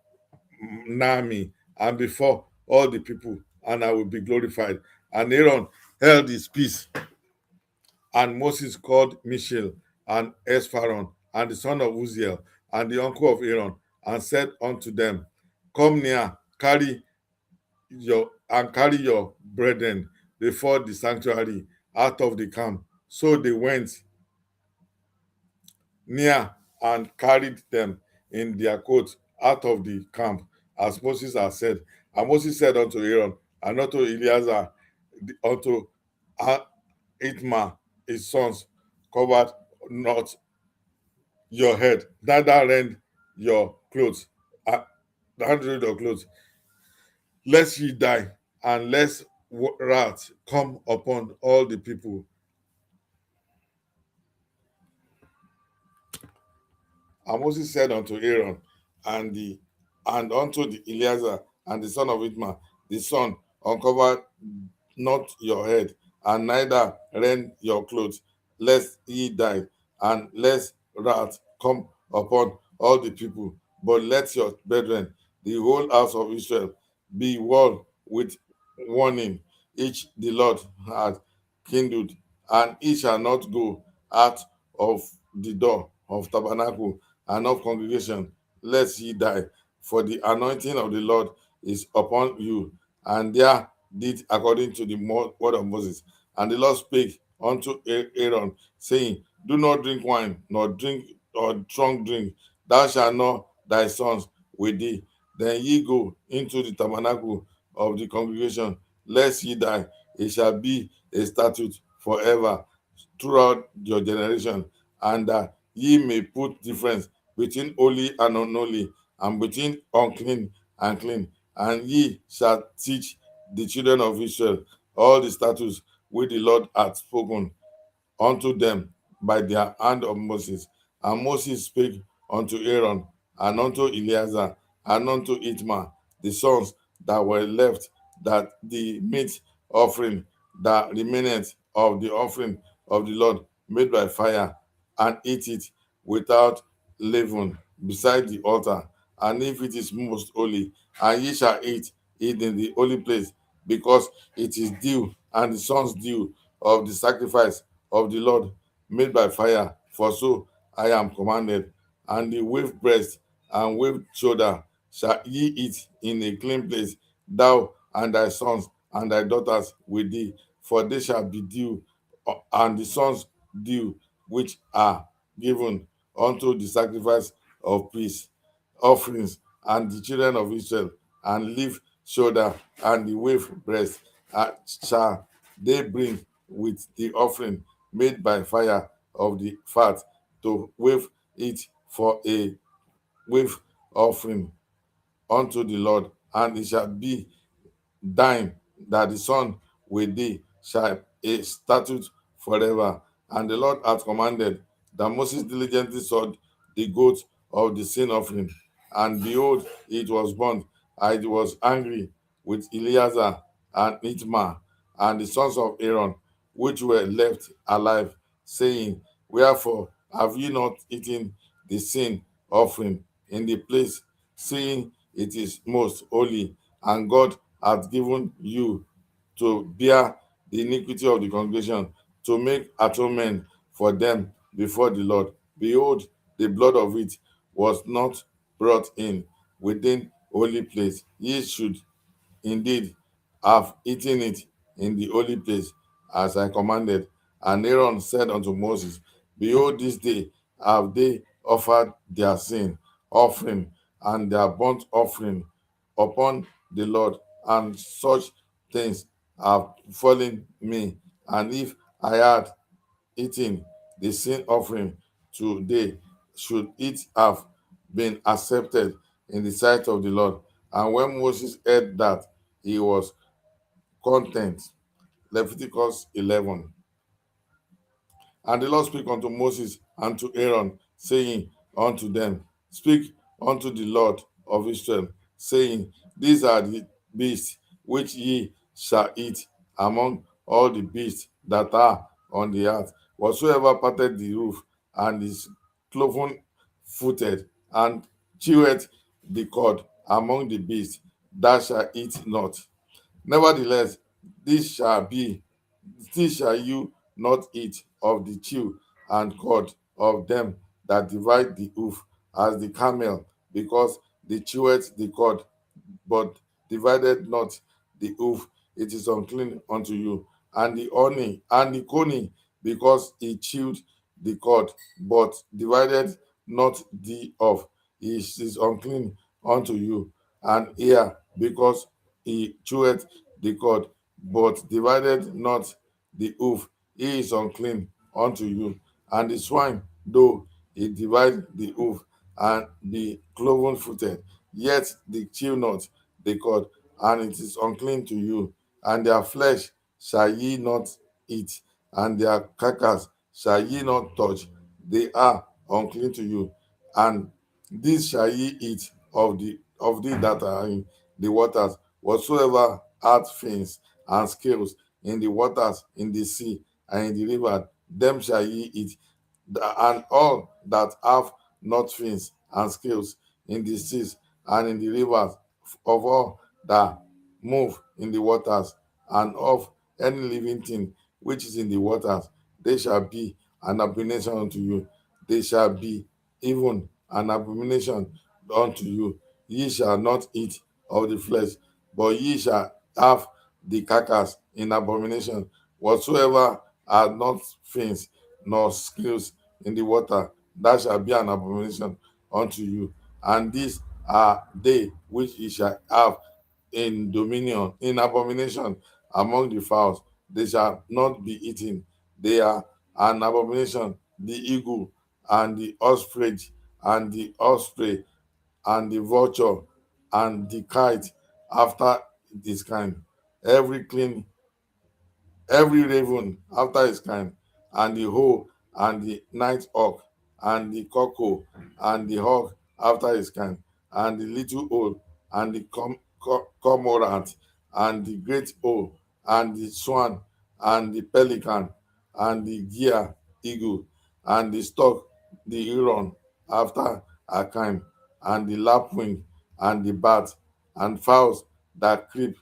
nigh me, and before all the people, and I will be glorified. And Aaron held his peace. And Moses called Mishael and Esphron and the son of Uzziel and the uncle of Aaron, and said unto them, Come near, carry your brethren before the sanctuary out of the camp. So they went near and carried them in their coats out of the camp, as Moses had said. And Moses said unto Aaron and unto Eleazar, unto Itmar his sons, covered not your head, neither rend your clothes, uh, rend your clothes, lest ye die, and lest wrath come upon all the people. And Moses said unto Aaron and unto the Eleazar and the son of Itmar, the son, uncover not your head, and neither rend your clothes, lest ye die, and lest wrath come upon all the people. But let your brethren, the whole house of Israel, be warned with warning, each the Lord had kindled, and he shall not go out of the door of tabernacle and of congregation, lest ye die. For the anointing of the Lord is upon you. And there did according to the word of Moses. And the Lord spake unto Aaron, saying, Do not drink wine, nor drink or strong drink. Thou shalt not thy sons with thee. Then ye go into the tabernacle of the congregation, lest ye die. It shall be a statute forever throughout your generation, and that ye may put difference between holy and unholy, and between unclean and clean. And ye shall teach the children of Israel all the statutes which the Lord hath spoken unto them by the hand of Moses. And Moses spake unto Aaron and unto Eleazar and unto Itmar, the sons that were left, that the meat offering that remaineth of the offering of the Lord made by fire, and eat it without leaven beside the altar. And if it is most holy, and ye shall eat it in the holy place, because it is due, and the son's due of the sacrifice of the Lord made by fire, for so I am commanded. And the waved breast and waved shoulder shall ye eat in a clean place, thou and thy sons and thy daughters with thee, for they shall be due, and the sons due which are given unto the sacrifice of peace offerings, and the children of Israel, and leave shoulder and the wave breast shall they bring with the offering made by fire of the fat, to wave it for a wave offering unto the Lord. And it shall be thine that the son with thee shall a statute forever. And the Lord hath commanded that Moses diligently sought the goat of the sin offering, and behold, it was burnt. And it was angry with Eleazar and Itmar and the sons of Aaron, which were left alive, saying, Wherefore have ye not eaten the sin offering in the place, seeing it is most holy, and God hath given you to bear the iniquity of the congregation, to make atonement for them before the Lord? Behold, the blood of it was not brought in within holy place. Ye should indeed have eaten it in the holy place, as I commanded. And Aaron said unto Moses, Behold, this day have they offered their sin offering and their burnt offering upon the Lord, and such things have fallen me. And if I had eaten the sin offering today, should it have been accepted in the sight of the Lord? And when Moses heard that, he was content. Leviticus 11. And the Lord spake unto Moses and to Aaron, saying unto them, Speak unto the Lord of Israel, saying, These are the beasts which ye shall eat among all the beasts that are on the earth. Whatsoever parted the roof and is cloven footed and cheweth the cord among the beasts, thou shalt eat not. Nevertheless, this shall be still shall you not eat of the chew and cord of them that divide the hoof, as the camel, because they chewed the cord, but divided not the hoof, it is unclean unto you. And the coney, because he chewed the cord, but divided not the of, it is unclean unto you. And ear, because he chewed the cord, but divided not the hoof, he is unclean unto you. And the swine, though he divide the hoof and be cloven footed, yet they chew not the cord, and it is unclean to you. And their flesh shall ye not eat, and their carcass shall ye not touch. They are unclean to you. And this shall ye eat of the that are in the waters, whatsoever hath fins and scales in the waters, in the sea, and in the river, them shall ye eat. And all that have not fins and scales in the seas and in the rivers, of all that move in the waters, and of any living thing which is in the waters, they shall be an abomination unto you. They shall be even an abomination unto you. Ye shall not eat of the flesh, but ye shall have the carcass in abomination. Whatsoever are not fins nor scales in the water, that shall be an abomination unto you. And these are they which ye shall have in dominion, in abomination among the fowls. They shall not be eaten. They are an abomination: the eagle, and the ostrich, and the osprey, and the vulture, and the kite after this kind. Every clean every raven after his kind, and the hoe, and the night hawk, and the cuckoo, and the hawk after his kind, and the little owl, and the cormorant, and the great owl, and the swan, and the pelican, and the deer eagle, and the stork, the heron after a kind, and the lapwing, and the bat, and fowls that creep,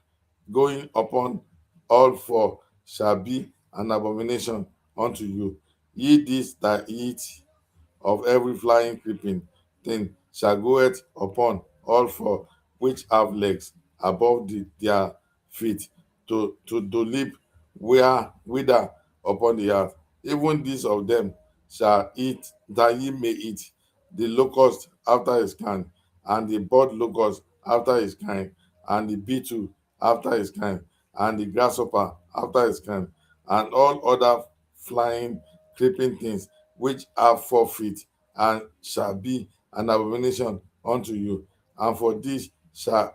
going upon all four, shall be an abomination unto you. Ye this that eat of every flying creeping thing shall go it upon all four which have legs above their feet, to leap whither upon the earth. Even these of them shall eat, that ye may eat the locust after his kind, and the bud locust after his kind, and the beetle after his kind, and the grasshopper after his kind, and all other flying creeping things which have 4 feet, and shall be an abomination unto you. And for this shall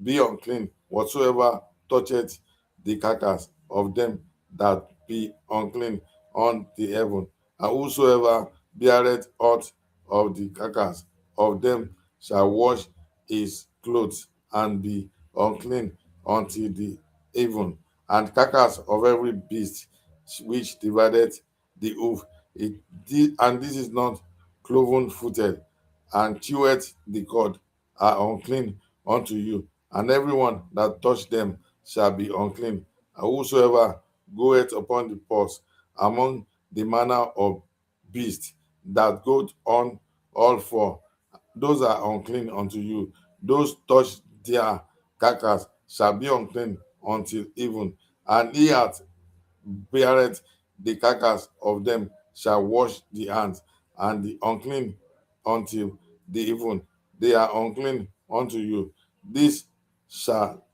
be unclean whatsoever toucheth the carcass of them that be unclean on the heaven, and whosoever beareth aught of the carcass of them shall wash his clothes and be unclean until the even. And carcass of every beast which divided the hoof, and this is not cloven footed, and cheweth the cord, are unclean unto you. And everyone that touch them shall be unclean. And whosoever goeth upon the purse among the manner of beasts that go on all four, those are unclean unto you. Those touch their carcass shall be unclean until even. And he hath beareth the carcass of them shall wash the hands, and the unclean until the even. They are unclean unto you. This shall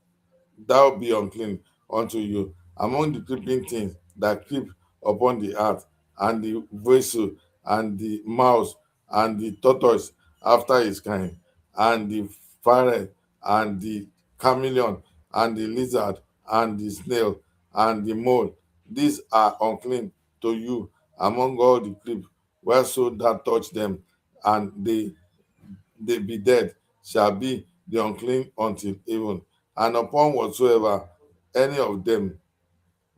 thou be unclean unto you among the creeping things that creep upon the earth, and the vessel, and the mouse, and the tortoise after his kind, and the ferret, and the chameleon, and the lizard, and the snail, and the mole. These are unclean to you among all the creep whereso that touch them, and they be dead, shall be the unclean until even. And upon whatsoever any of them,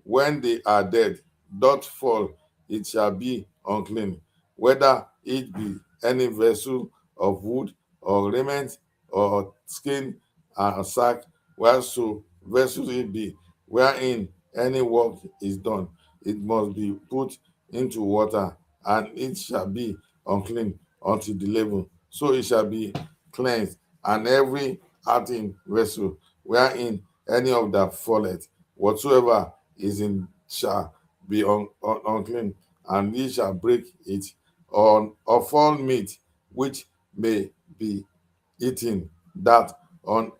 when they are dead, doth fall, it shall be unclean, whether it be any vessel of wood, or raiment, or skin, and sack, whereso vessel it be, wherein any work is done, it must be put into water, and it shall be unclean until the leaven. So it shall be cleansed, and every earthen vessel wherein any of that falleth, whatsoever is in shall be unclean, and ye shall break it. On of all meat which may be eaten, that on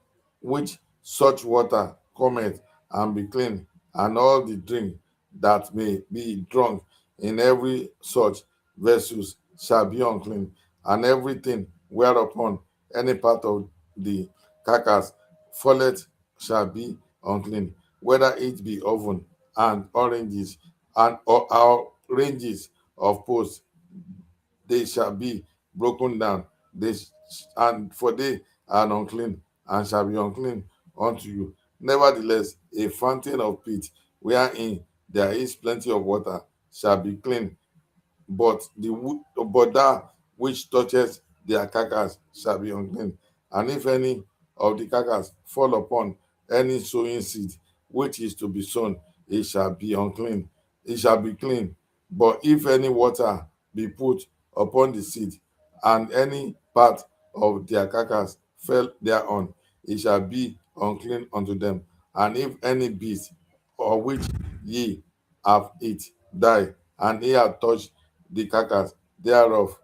which such water cometh, and be clean, and all the drink that may be drunk in every such vessels shall be unclean, and everything whereupon any part of the carcass falleth shall be unclean, whether it be oven, and oranges, and or ranges of posts, they shall be broken down. And for they are unclean, and shall be unclean unto you. Nevertheless, a fountain of pit, wherein there is plenty of water, shall be clean, but that which touches their carcass shall be unclean. And if any of the carcass fall upon any sowing seed which is to be sown, it shall be unclean. It shall be clean. But if any water be put upon the seed, and any part of their carcass fell thereon, it shall be unclean unto them. And if any beast, or which ye have eat, die, and he hath touched the carcass thereof,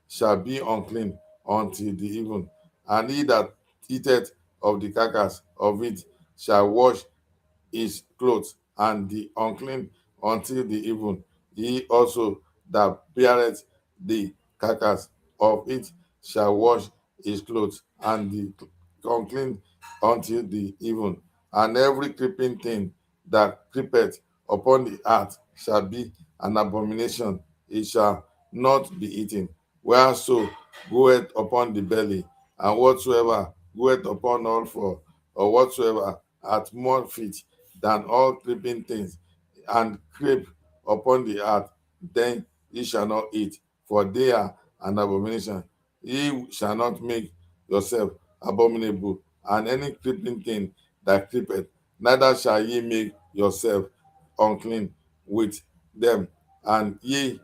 shall be unclean until the even. And he that eateth of the carcass of it shall wash his clothes, and the unclean until the even. He also that beareth the carcass of it shall wash his clothes, and the unclean until the even. And every creeping thing that creepeth upon the earth shall be an abomination, it shall not be eaten. Whereso goeth upon the belly, and whatsoever goeth upon all four, or whatsoever hath more feet than all creeping things, and creep upon the earth, then ye shall not eat, for they are an abomination. Ye shall not make yourself abominable, and any creeping thing that creepeth, neither shall ye make yourself unclean with them, and ye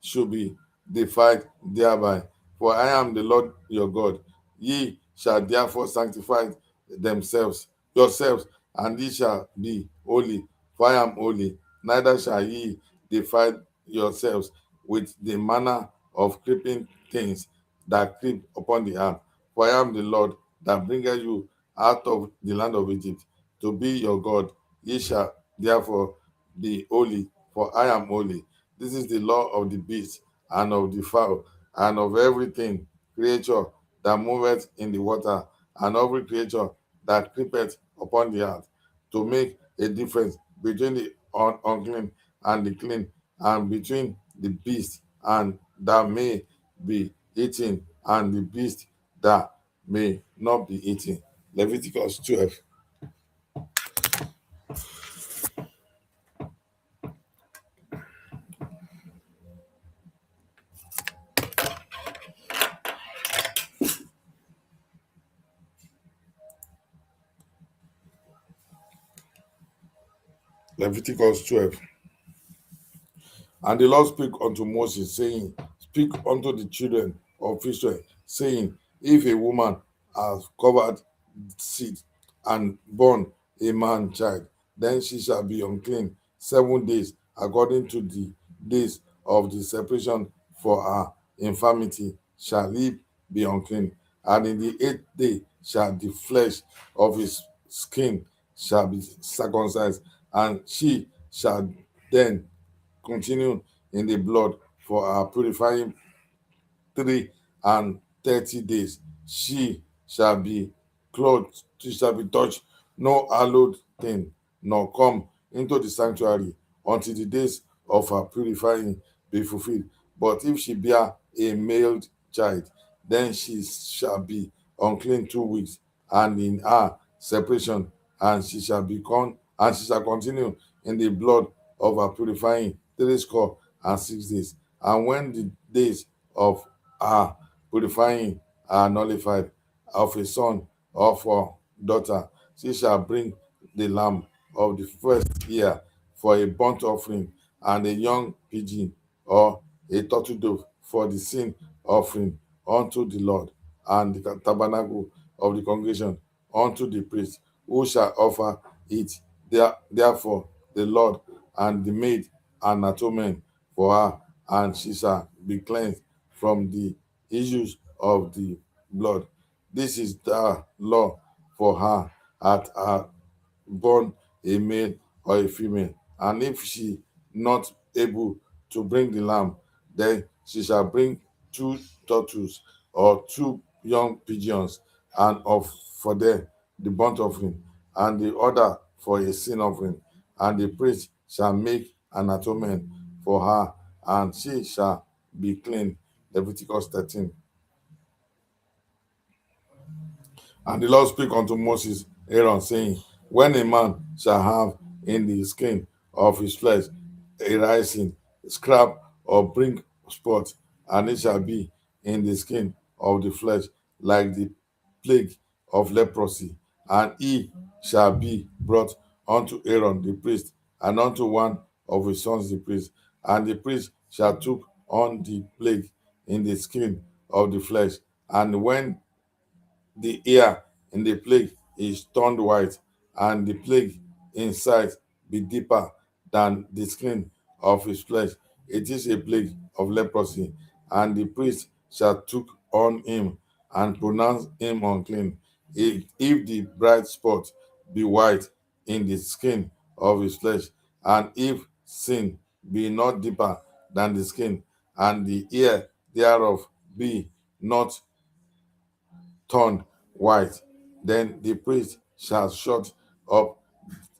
should be defiled thereby. For I am the Lord your God. Ye shall therefore sanctify themselves yourselves, and ye shall be holy, for I am holy. Neither shall ye defile yourselves with the manner of creeping things that creep upon the earth. For I am the Lord that bringeth you out of the land of Egypt to be your God. Ye shall therefore be holy, for I am holy. This is the law of the beast, and of the fowl, and of everything creature that moveth in the water, and every creature that creepeth upon the earth, to make a difference between the unclean and the clean, and between the beast and that may be eaten, and the beast that may not be eaten. Leviticus 12. Leviticus 12. And the Lord spake unto Moses, saying, Speak unto the children of Israel, saying, If a woman has covered seed, and born a man child, then she shall be unclean 7 days, according to the days of the separation for her infirmity shall he be unclean. And in the 8th day shall the flesh of his skin shall be circumcised, and she shall then continue in the blood for her purifying 3 and 30 days. She shall be clothed, she shall be touched, no hallowed thing, nor come into the sanctuary until the days of her purifying be fulfilled. But if she bear a male child, then she shall be unclean 2 weeks, and in her separation, and she shall continue in the blood of her purifying 66 days. And when the days of her purifying are nullified, of a son or for daughter, she shall bring the lamb of the first year for a burnt offering, and a young pigeon or a turtle dove for the sin offering unto the Lord, and the tabernacle of the congregation unto the priest, who shall offer it. Therefore, the Lord and the maid an atonement for her, and she shall be cleansed from the issues of the blood. This is the law for her at her born a male or a female. And if she not able to bring the lamb, then she shall bring 2 turtles or 2 young pigeons, and of for them the burnt offering, and the other for a sin offering. And the priest shall make an atonement for her, and she shall be clean. Leviticus 13. And the Lord spake unto Moses, Aaron, saying, when a man shall have in the skin of his flesh a rising, scrap, or bring spot, and it shall be in the skin of the flesh like the plague of leprosy, and he shall be brought unto Aaron the priest, and unto one of his sons the priest, and the priest shall took on the plague in the skin of the flesh, and when the ear in the plague is turned white, and the plague inside be deeper than the skin of his flesh. It is a plague of leprosy, and the priest shall took on him and pronounce him unclean. If the bright spot be white in the skin of his flesh, and if sin be not deeper than the skin, and the ear thereof be not turned white, then the priest shall shut up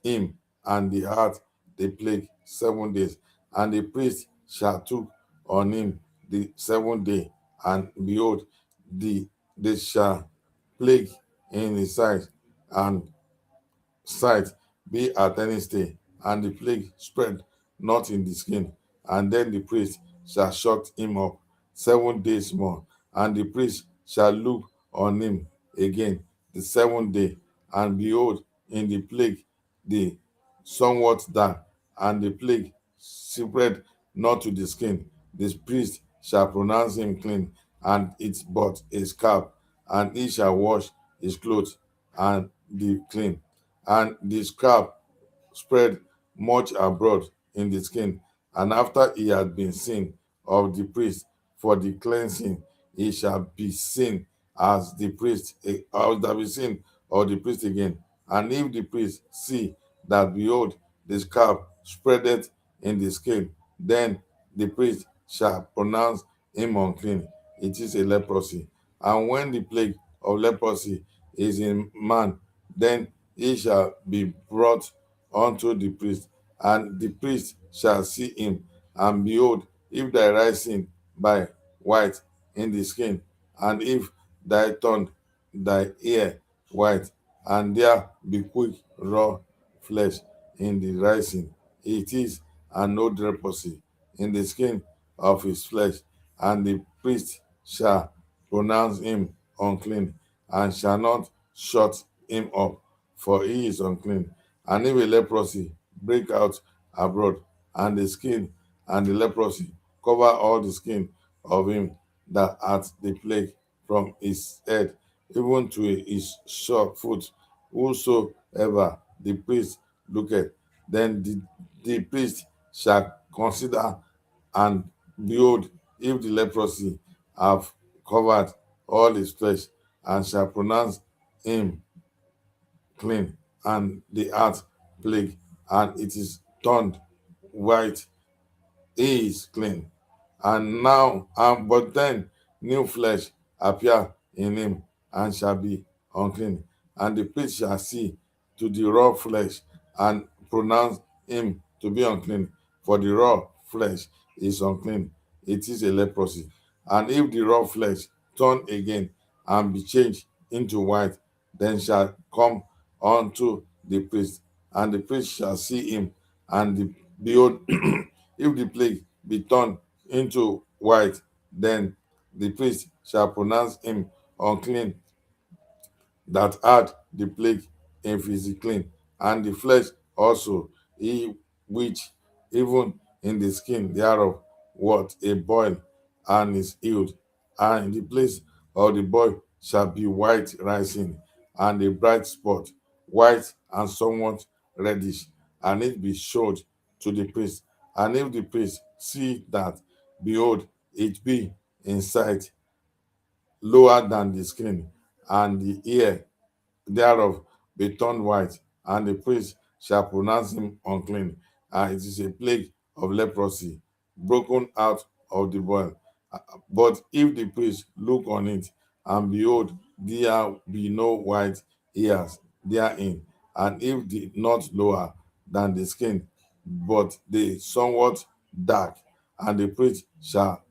him and the heart the plague 7 days, and the priest shall took on him the 7th day, and behold, they shall plague in his sight, and sight be at any stay, and the plague spread not in the skin. And then the priest shall shut him up 7 days more, and the priest shall look on him again the 7th day, and behold, in the plague the somewhat dark, and the plague spread not to the skin. The priest shall pronounce him clean, and it but a scab, and he shall wash his clothes and be clean. And the scab spread much abroad in the skin, and after he had been seen of the priest for the cleansing, he shall be seen as the priest, or shall be seen of the priest again. And if the priest see that, behold, the scab spreadeth in the skin, then the priest shall pronounce him unclean. It is a leprosy. And when the plague of leprosy is in man, then he shall be brought unto the priest, and the priest shall see him. And behold, if thy rising by white in the skin, and if thy turn thy ear white, and there be quick raw flesh in the rising, it is an old leprosy in the skin of his flesh, and the priest shall pronounce him unclean, and shall not shut him up, for he is unclean. And if a leprosy break out abroad, and the skin and the leprosy cover all the skin of him that hath the plague from his head even to his short foot, whosoever the priest looketh, then the priest shall consider, and behold, if the leprosy have covered all his flesh, and shall pronounce him clean, and the heart plague, and it is turned white, he is clean. And now, but then new flesh appear in him, and shall be unclean. And the priest shall see to the raw flesh, and pronounce him to be unclean. For the raw flesh is unclean; it is a leprosy. And if the raw flesh turn again and be changed into white, then shall come unto the priest, and the priest shall see him, and behold, if the plague be turned into white, then the priest shall pronounce him unclean that had the plague in is clean, and the flesh also, he which even in the skin thereof what a boil and is healed, and in the place of the boil shall be white rising, and a bright spot, white and somewhat reddish, and it be showed to the priest. And if the priest see that, behold, it be in sight lower than the skin, and the ear thereof be turned white, and the priest shall pronounce him unclean, and it is a plague of leprosy broken out of the boil. But if the priest look on it, and behold, there be no white hairs therein, and if the not lower than the skin, but the somewhat dark, and the priest shall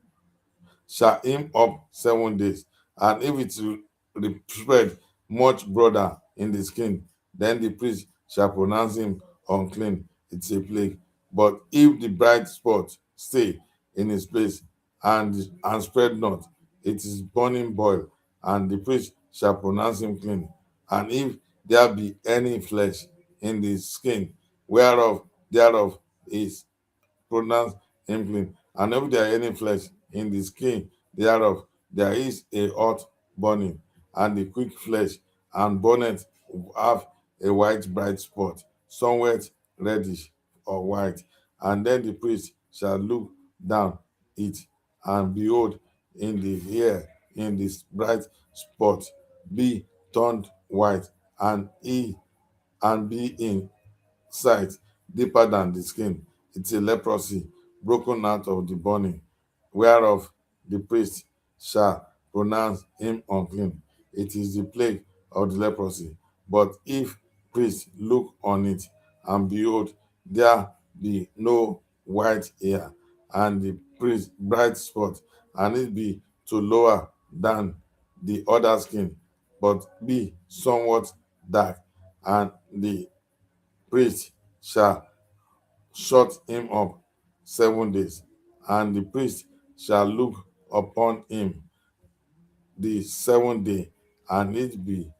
him up 7 days. And if it spread much broader in the skin, then the priest shall pronounce him unclean. It's a plague. But if the bright spot stay in his place and spread not, it is burning boil, and the priest shall pronounce him clean. And if there be any flesh in the skin, whereof thereof is pronounced him clean. And if there any flesh in the skin thereof, there is a hot burning, and the quick flesh and bonnet have a white bright spot, somewhat reddish or white. And then the priest shall look down it, and behold, in the hair, in this bright spot, be turned white, and he and be in sight deeper than the skin. It's a leprosy broken out of the burning, whereof the priest shall pronounce him unclean. It is the plague of the leprosy. But if priest look on it, and behold, there be no white hair, and the priest bright spot, and it be to lower than the other skin, but be somewhat dark, and the priest shall shut him up 7 days, and the priest shall look upon him the 7th day, and it be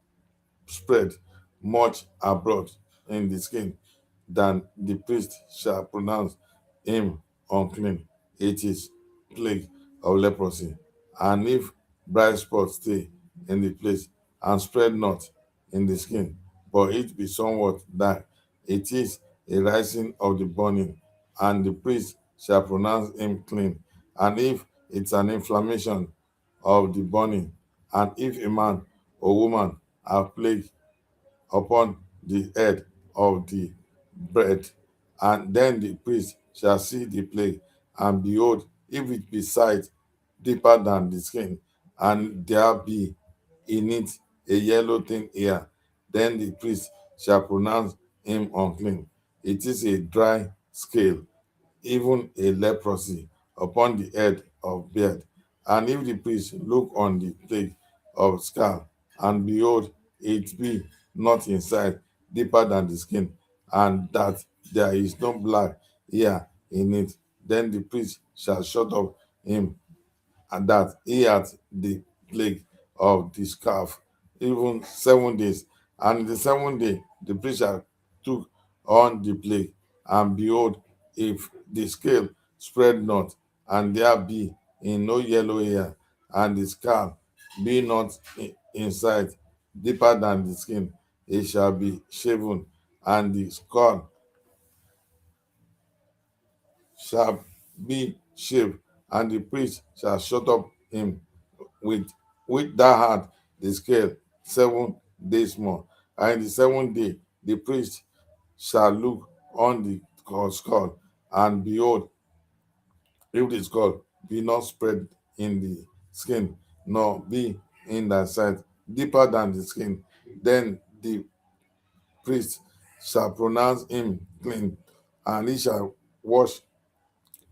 spread much abroad in the skin, then the priest shall pronounce him unclean. It is plague of leprosy. And if bright spots stay in the place and spread not in the skin, but it be somewhat dark, it is a rising of the burning, and the priest shall pronounce him clean. And if it's an inflammation of the burning, and if a man or woman have plague upon the head of the bread, and then the priest shall see the plague, and behold, if it be sight deeper than the skin, and there be in it a yellow thing here, then the priest shall pronounce him unclean. It is a dry scale, even a leprosy upon the head of beard. And if the priest look on the plague of scab, and behold, it be not inside, deeper than the skin, and that there is no black hair in it, then the priest shall shut up him, and that he had the plague of the calf, even 7 days. And in the 7th day, the priest shall took on the plague, and behold, if the scale spread not, and there be in no yellow hair, and the scab be not inside, deeper than the skin, it shall be shaven, and the skull shall be shaved, and the priest shall shut up him with that had the scale 7 days more. And in the 7th day the priest shall look on the skull, and behold, if the skull be not spread in the skin, nor be in thy sight deeper than the skin. Then the priest shall pronounce him clean, and he shall wash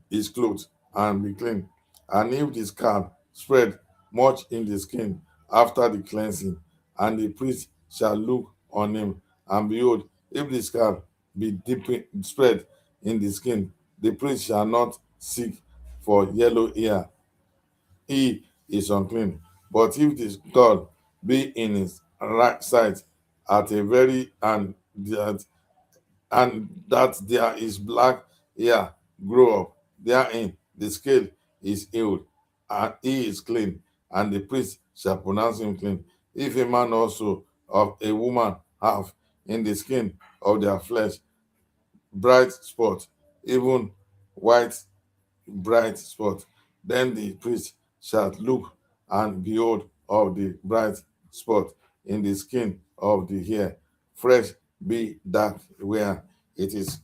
his clothes and be clean. And if the scab spread much in the skin after the cleansing, and the priest shall look on him, and behold, if the scab be deep spread in the skin, the priest shall not seek for yellow hair, he is unclean. But if the skull be in his right side at a very and that there is black hair grow up therein, the scale is healed, and he is clean, and the priest shall pronounce him clean. If a man also of a woman have in the skin of their flesh bright spot, even white bright spot, then the priest shall look, and behold, of the bright spot in the skin of the hair, fresh be dark where it is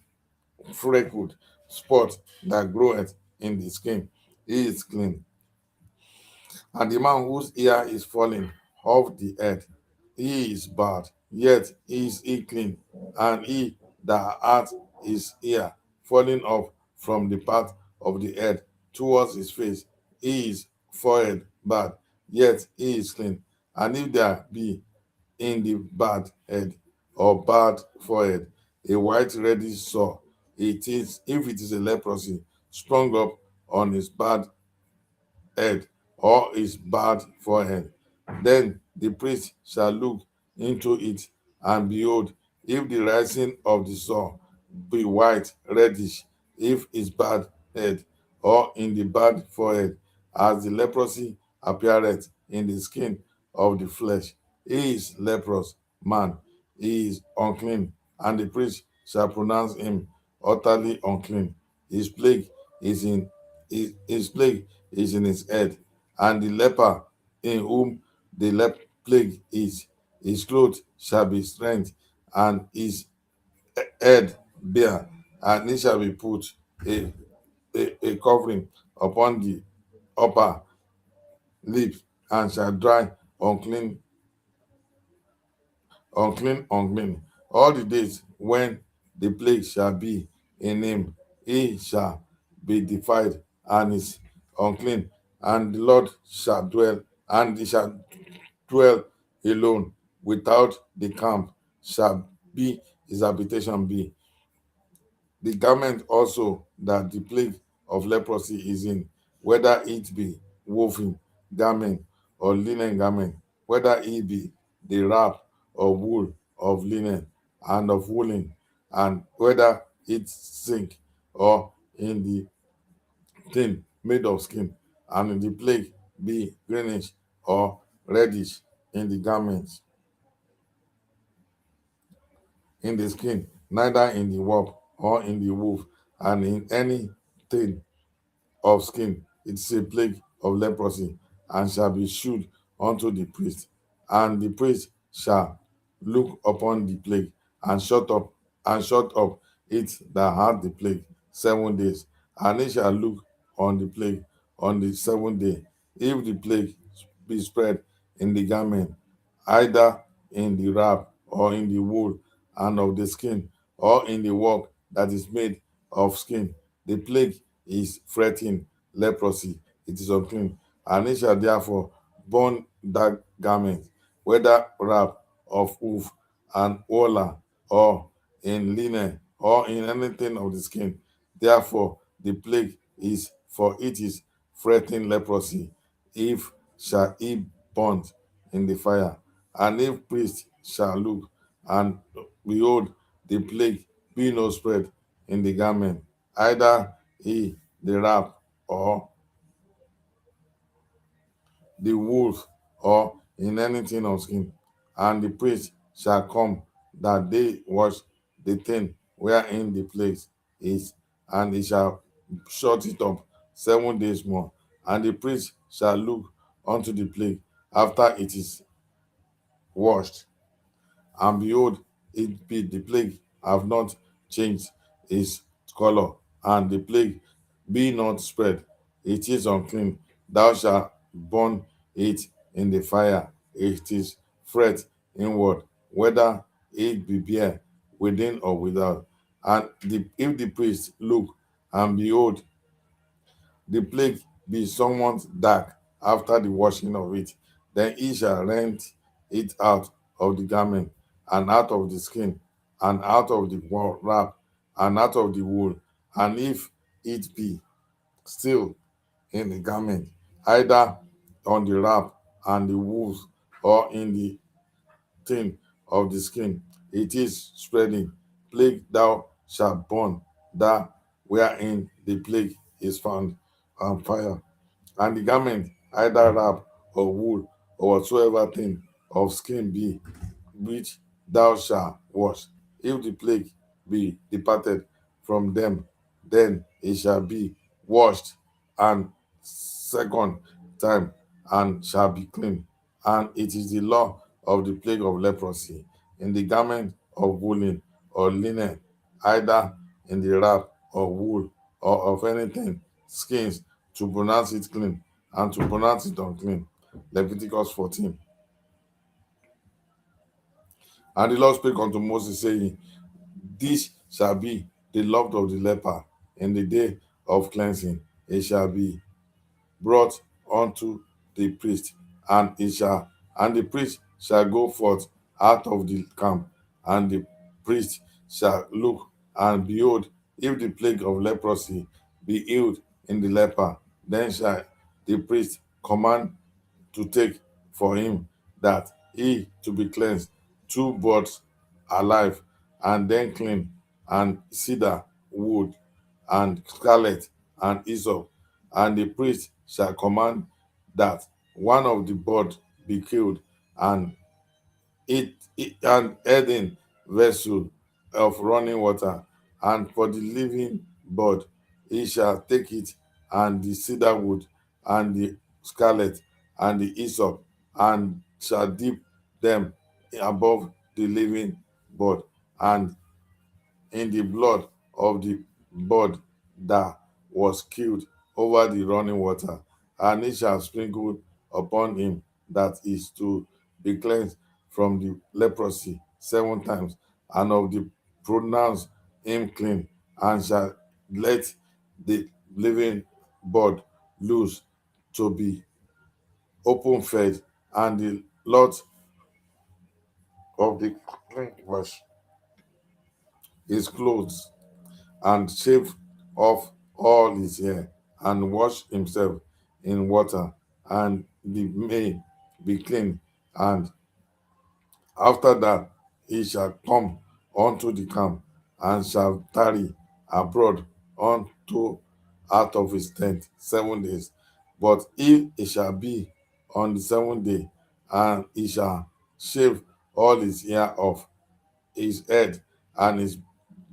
freckled spot that groweth in the skin, he is clean. And the man whose ear is fallen off the head, he is bad, yet is he clean. And he that hath his ear fallen off from the part of the head towards his face, he is forehead bad, yet he is clean. And if there be in the bad head or bad forehead a white reddish sore, it is if it is a leprosy sprung up on his bad head or his bad forehead. Then the priest shall look into it, and behold, if the rising of the sore be white, reddish, if his bad head or in the bad forehead, as the leprosy appeareth in the skin of the flesh, he is leprous man, he is unclean, and the priest shall pronounce him utterly unclean. His plague is in his plague is in his head, and the leper in whom the plague is, his clothes shall be strength, and his head bare, and he shall be put a, a covering upon the upper lip, and shall dry unclean, unclean, all the days when the plague shall be in him, he shall be defiled and is unclean, and the Lord shall dwell, and he shall dwell alone without the camp, shall be his habitation be. The garment also that the plague of leprosy is in, whether it be woven garment or linen garment, whether it be the wrap of wool, of linen, and of woolen, and whether it sink or in the thing made of skin, and in the plague be greenish or reddish in the garments, in the skin, neither in the warp or in the woof, and in anything of skin, it is a plague of leprosy, and shall be shewed unto the priest. And the priest shall look upon the plague, and shut up it that had the plague 7 days, and he shall look on the plague on the seventh day. If the plague be spread in the garment, either in the wrap or in the wool and of the skin, or in the work that is made of skin, the plague is fretting leprosy, it is unclean, and he shall therefore burn that garment, whether wrap of hoof and wool, or in linen, or in anything of the skin. Therefore the plague is, for it is fretting leprosy, if shall he burnt in the fire. And if priest shall look, and behold, the plague be no spread in the garment, either he the wrap or the wolf or in anything of skin, and the priest shall come that they wash the thing wherein the plague is, and he shall shut it up 7 days more, and the priest shall look unto the plague after it is washed, and behold, it be the plague have not changed its color, and the plague be not spread. it is unclean. Thou shalt burn it in the fire. It is fret inward, whether it be bare within or without. And if the priest look and behold, the plague be somewhat dark after the washing of it, then he shall rent it out of the garment, and out of the skin, and out of the wrap, and out of the wool. And if it be still in the garment, either on the wrap and the wool, or in the thin of the skin, it is spreading. Plague thou shalt burn that wherein the plague is found, and fire. And the garment, either wrap or wool, or whatsoever thing of skin be, which thou shalt wash. If the plague be departed from them, then it shall be washed and second time, and shall be clean. And it is the law of the plague of leprosy in the garment of woolen or linen, either in the wrap or wool or of anything skins, to pronounce it clean and to pronounce it unclean. Leviticus 14. And the Lord spake unto Moses, saying, This shall be the lot of the leper in the day of cleansing. It shall be brought unto the priest, and the priest shall go forth out of the camp, and the priest shall look, and behold, if the plague of leprosy be healed in the leper, then shall the priest command to take for him that he to be cleansed 2 birds alive, and then clean, and cedar wood, and scarlet, and hyssop. And the priest shall command that one of the bird be killed, and it an earthen vessel of running water, and for the living bird he shall take it, and the cedar wood, and the scarlet, and the hyssop, and shall dip them above the living bird, and in the blood of the bird that was killed over the running water, and it shall sprinkle upon him that is to be cleansed from the leprosy 7 times, and of the pronounce him clean, and shall let the living bird loose to be open fed, and the lot of the clean wash his clothes, and shave off all his hair, and wash himself in water, and may be clean. And after that he shall come unto the camp, and shall tarry abroad unto out of his tent 7 days. But if it shall be on the 7th day, and he shall shave all his hair off his head, and his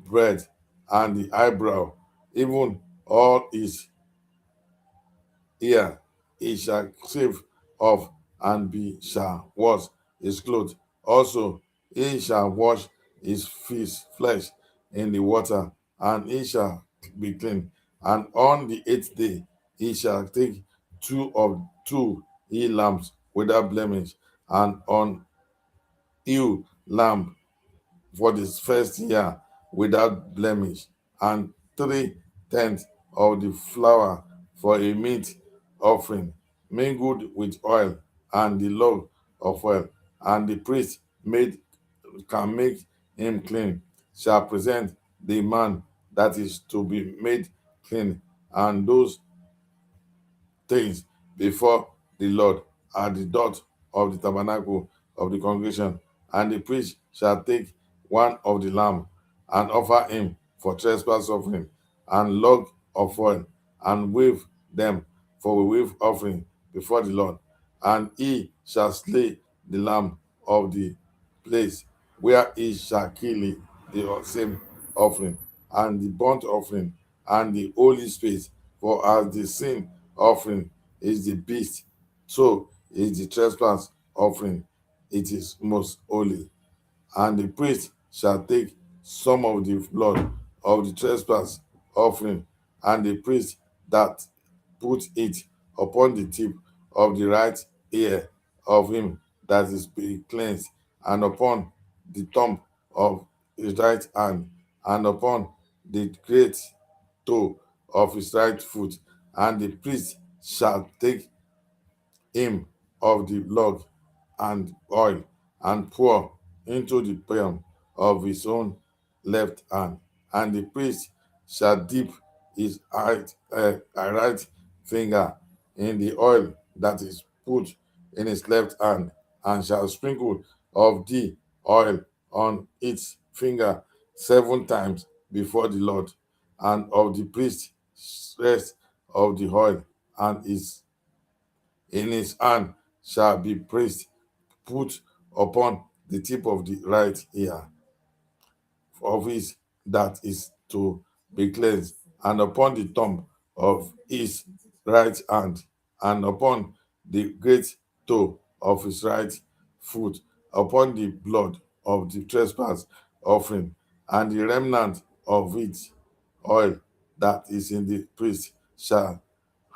bread, and the eyebrow, even all his ear, he shall shave off, and be shall wash his clothes. Also he shall wash his flesh in the water, and he shall be clean. And on the 8th day he shall take two he lambs without blemish, and on ewe lamb for the first year without blemish, and 3/10 of the flour for a meat offering, mingled with oil, and the log of oil. And the priest made can make him clean, shall present the man that is to be made clean, and those things before the Lord at the door of the tabernacle of the congregation. And the priest shall take one of the lamb, and offer him for trespass offering, and log of oil, and wave them for a wave offering before the Lord. And he shall slay the lamb of the place where he shall kill it, the same offering, and the burnt offering, and the holy space. For as the sin offering is the beast, so is the trespass offering. It is most holy. And the priest shall take some of the blood of the trespass offering, and the priest that put it upon the tip of the right ear of him that is be cleansed, and upon the thumb of his right hand, and upon the great toe of his right foot. And the priest shall take him of the log and oil, and pour into the palm of his own left hand. And the priest shall dip his right finger in the oil that is put in his left hand, and shall sprinkle of the oil on its finger 7 times before the Lord. And of the priest rest of the oil and is in his hand shall be praised, put upon the tip of the right ear of his that is to be cleansed, and upon the thumb of his right hand, and upon the great toe of his right foot, upon the blood of the trespass offering, and the remnant of it oil that is in the priest shall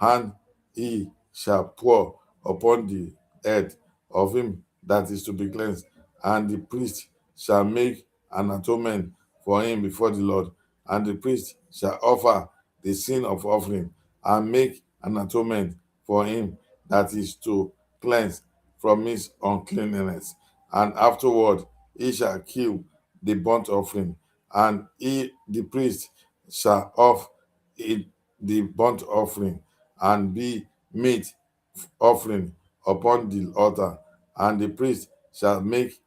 hand he shall pour upon the head of him that is to be cleansed, and the priest shall make an atonement for him before the Lord. And the priest shall offer the sin of offering, and make an atonement for him that is to cleanse from his uncleanness. And afterward he shall kill the burnt offering, and the priest shall offer it the burnt offering, and be meat offering upon the altar. And the priest shall make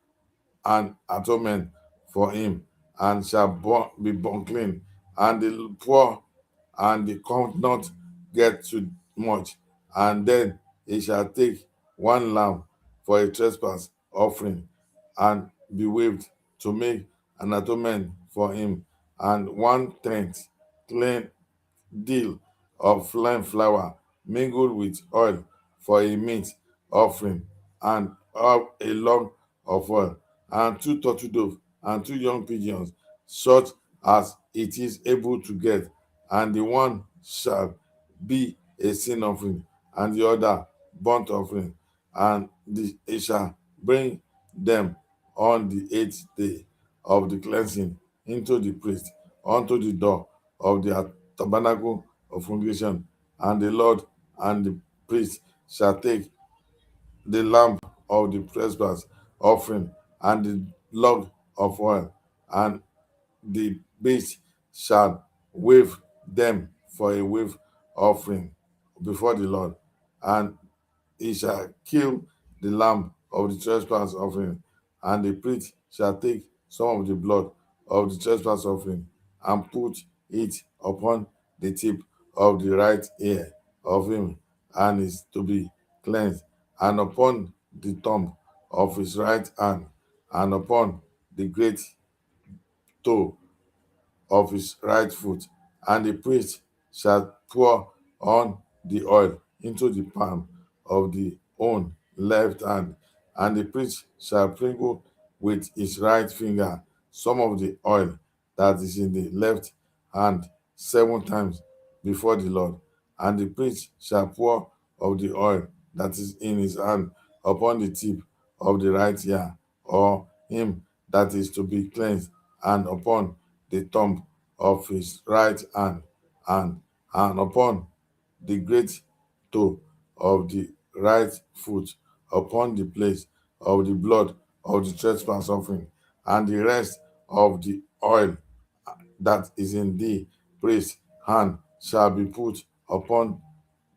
an atonement for him, and shall be born clean. And the poor and the come not get too much. And then he shall take one lamb for a trespass offering, and be waved to make an atonement for him, and 1/10 clean deal of fine flour mingled with oil for a meat offering, and of a log of oil, and 2 turtle doves, and 2 young pigeons, such as it is able to get. And the one shall be a sin offering, and the other burnt offering. And he shall bring them on the 8th day of the cleansing into the priest unto the door of the tabernacle of congregation. And the Lord and the priest shall take the lamb of the trespass offering, and the log of oil, and the beast shall wave them for a wave offering before the Lord. And he shall kill the lamb of the trespass offering, and the priest shall take some of the blood of the trespass offering, and put it upon the tip of the right ear of him, and is to be cleansed, and upon the thumb of his right hand, and upon the great toe of his right foot. And the priest shall pour on the oil into the palm of the own left hand, and the priest shall sprinkle with his right finger some of the oil that is in the left hand 7 times before the Lord. And the priest shall pour of the oil that is in his hand upon the tip of the right ear, or him that is to be cleansed, and upon the thumb of his right hand, and upon the great toe of the right foot, upon the place of the blood of the trespass offering. And the rest of the oil that is in the priest's hand shall be put upon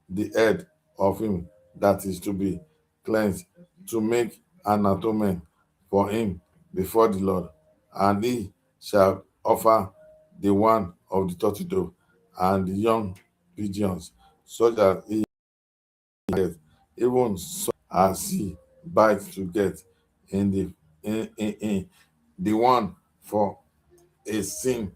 the head of him that is to be cleansed, to make an atonement for him before the Lord. And he shall offer the one of the turtle dove and the young pigeons, so that he get, even so as he bites to get in in the one for a sin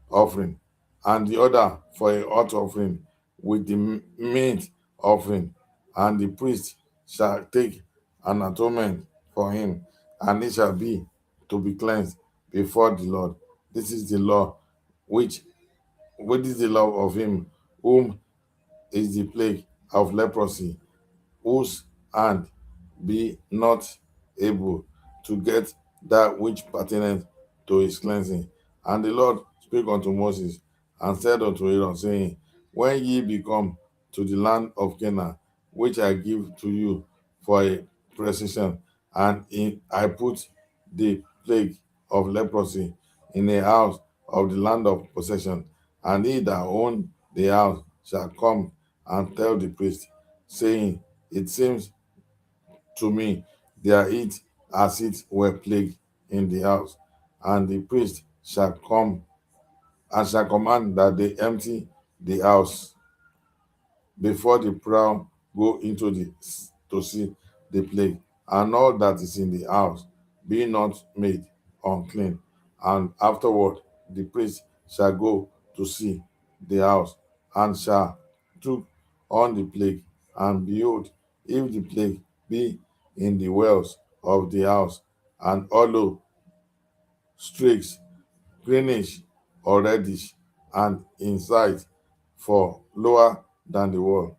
offering, and the other for a hot offering with the meat offering. And the priest shall take an atonement for him, and it shall be to be cleansed before the Lord. This is the law which is the law of him whom is the plague of leprosy, whose hand be not able to get that which pertaineth to his cleansing. And the Lord spake unto Moses and said unto Aaron, saying, When ye be come to the land of Canaan, which I give to you for a precision, and I put the plague of leprosy in a house of the land of possession, and he that own the house shall come and tell the priest, saying, It seems to me there it as it were plague in the house. And the priest shall come and shall command that they empty the house before the prowl go into the to see the plague, and all that is in the house be not made unclean. And afterward the priest shall go to see the house, and shall look on the plague, and behold, if the plague be in the wells of the house, and hollow, streaks, greenish or reddish, and inside for lower than the wall,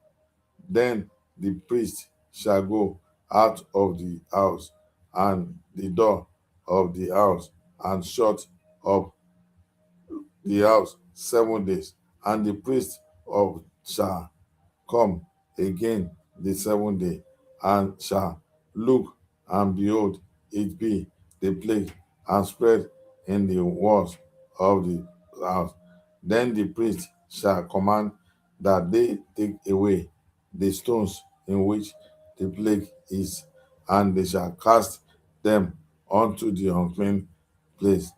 then the priest shall go out of the house, and the door of the house, and shut up the house 7 days. And the priest shall come again the 7th day, and shall look, and behold, it be the plague, and spread in the walls of the house. Then the priest shall command that they take away the stones in which the plague is, and they shall cast them unto the unclean place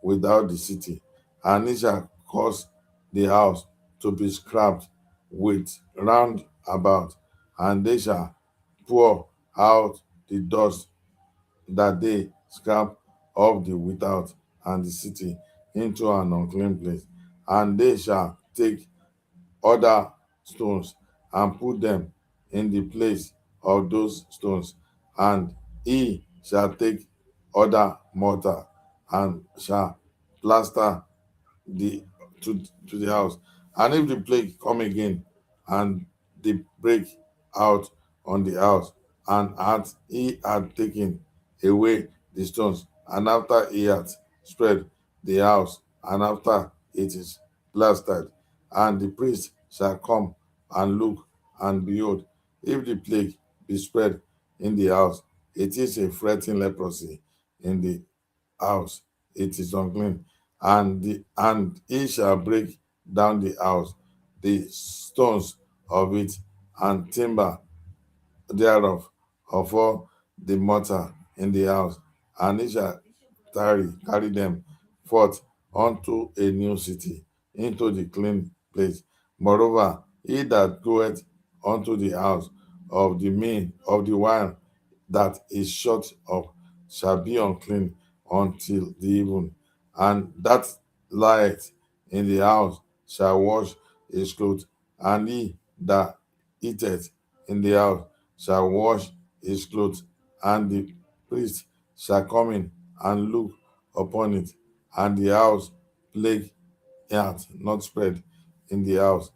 without the city, and it shall cause the house to be scrapped with round about, and they shall pour out the dust that they scrap of the without and the city into an unclean place. And they shall take other stones and put them in the place of those stones, and he shall take other mortar and shall plaster the to the house. And if the plague come again, and they break out on the house, and he had taken away the stones, and after he had spread the house, and after it is plastered, and the priest shall come and look, and behold, if the plague be spread in the house, it is a fretting leprosy in the house, it is unclean. And he shall break down the house, the stones of it, and timber thereof, of all the mortar in the house, and he shall carry them forth unto a new city, into the clean place. Moreover, he that goeth unto the house of the mean of the wine that is shut up shall be unclean until the even, and that lieth in the house shall wash his clothes, and he that eateth in the house shall wash his clothes, and the priest shall come in and look upon it, and the house plague hath not spread in the house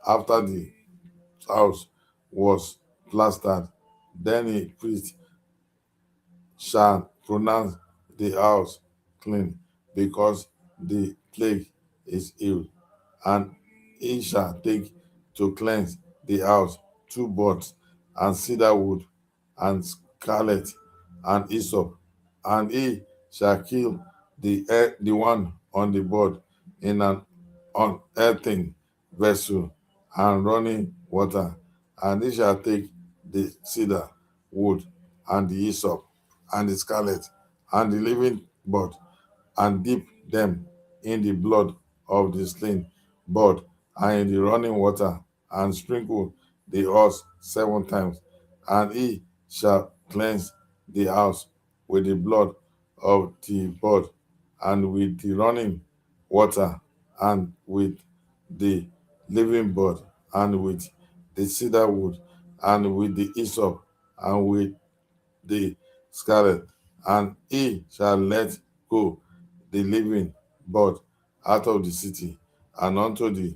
after the house was plastered. Then a priest shall pronounce the house clean, because the plague is healed. And he shall take to cleanse the house 2 buds, and cedar wood, and scarlet, and hyssop, and he shall kill the one on the board in an unearthen vessel and running water, and he shall take the cedar wood, and the hyssop, and the scarlet, and the living bud, and dip them in the blood of the slain bird, and in the running water, and sprinkle the horse 7 times, and he shall cleanse the house with the blood of the bird, and with the running water, and with the living bird, and with the cedar wood, and with the hyssop, and with the scarlet, and he shall let go the living bird out of the city, and unto the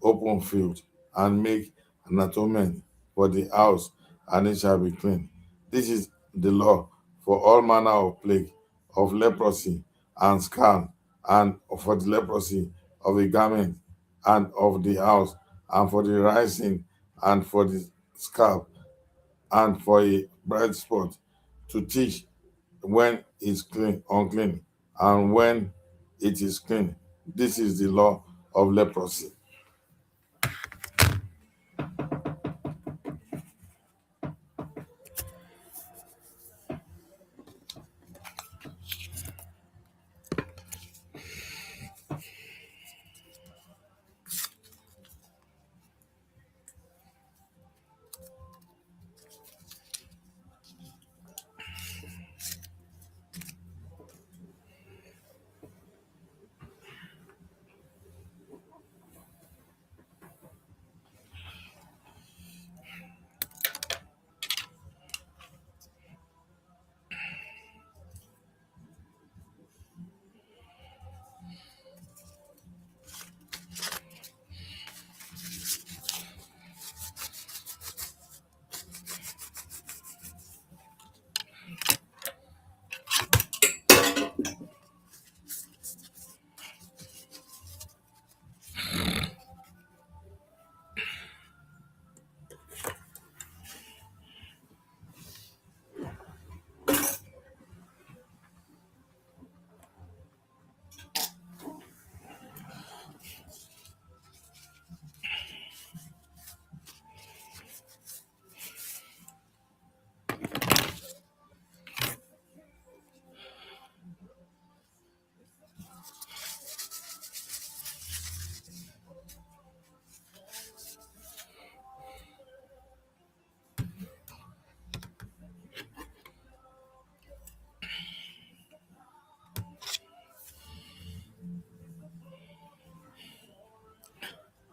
open field, and make an atonement for the house, and it shall be clean. This is the law for all manner of plague, of leprosy and scab, and for the leprosy of a garment, and of the house, and for the rising, and for the scab, and for a bright spot, to teach when it's clean, unclean, and when it is clean. This is the law of leprosy.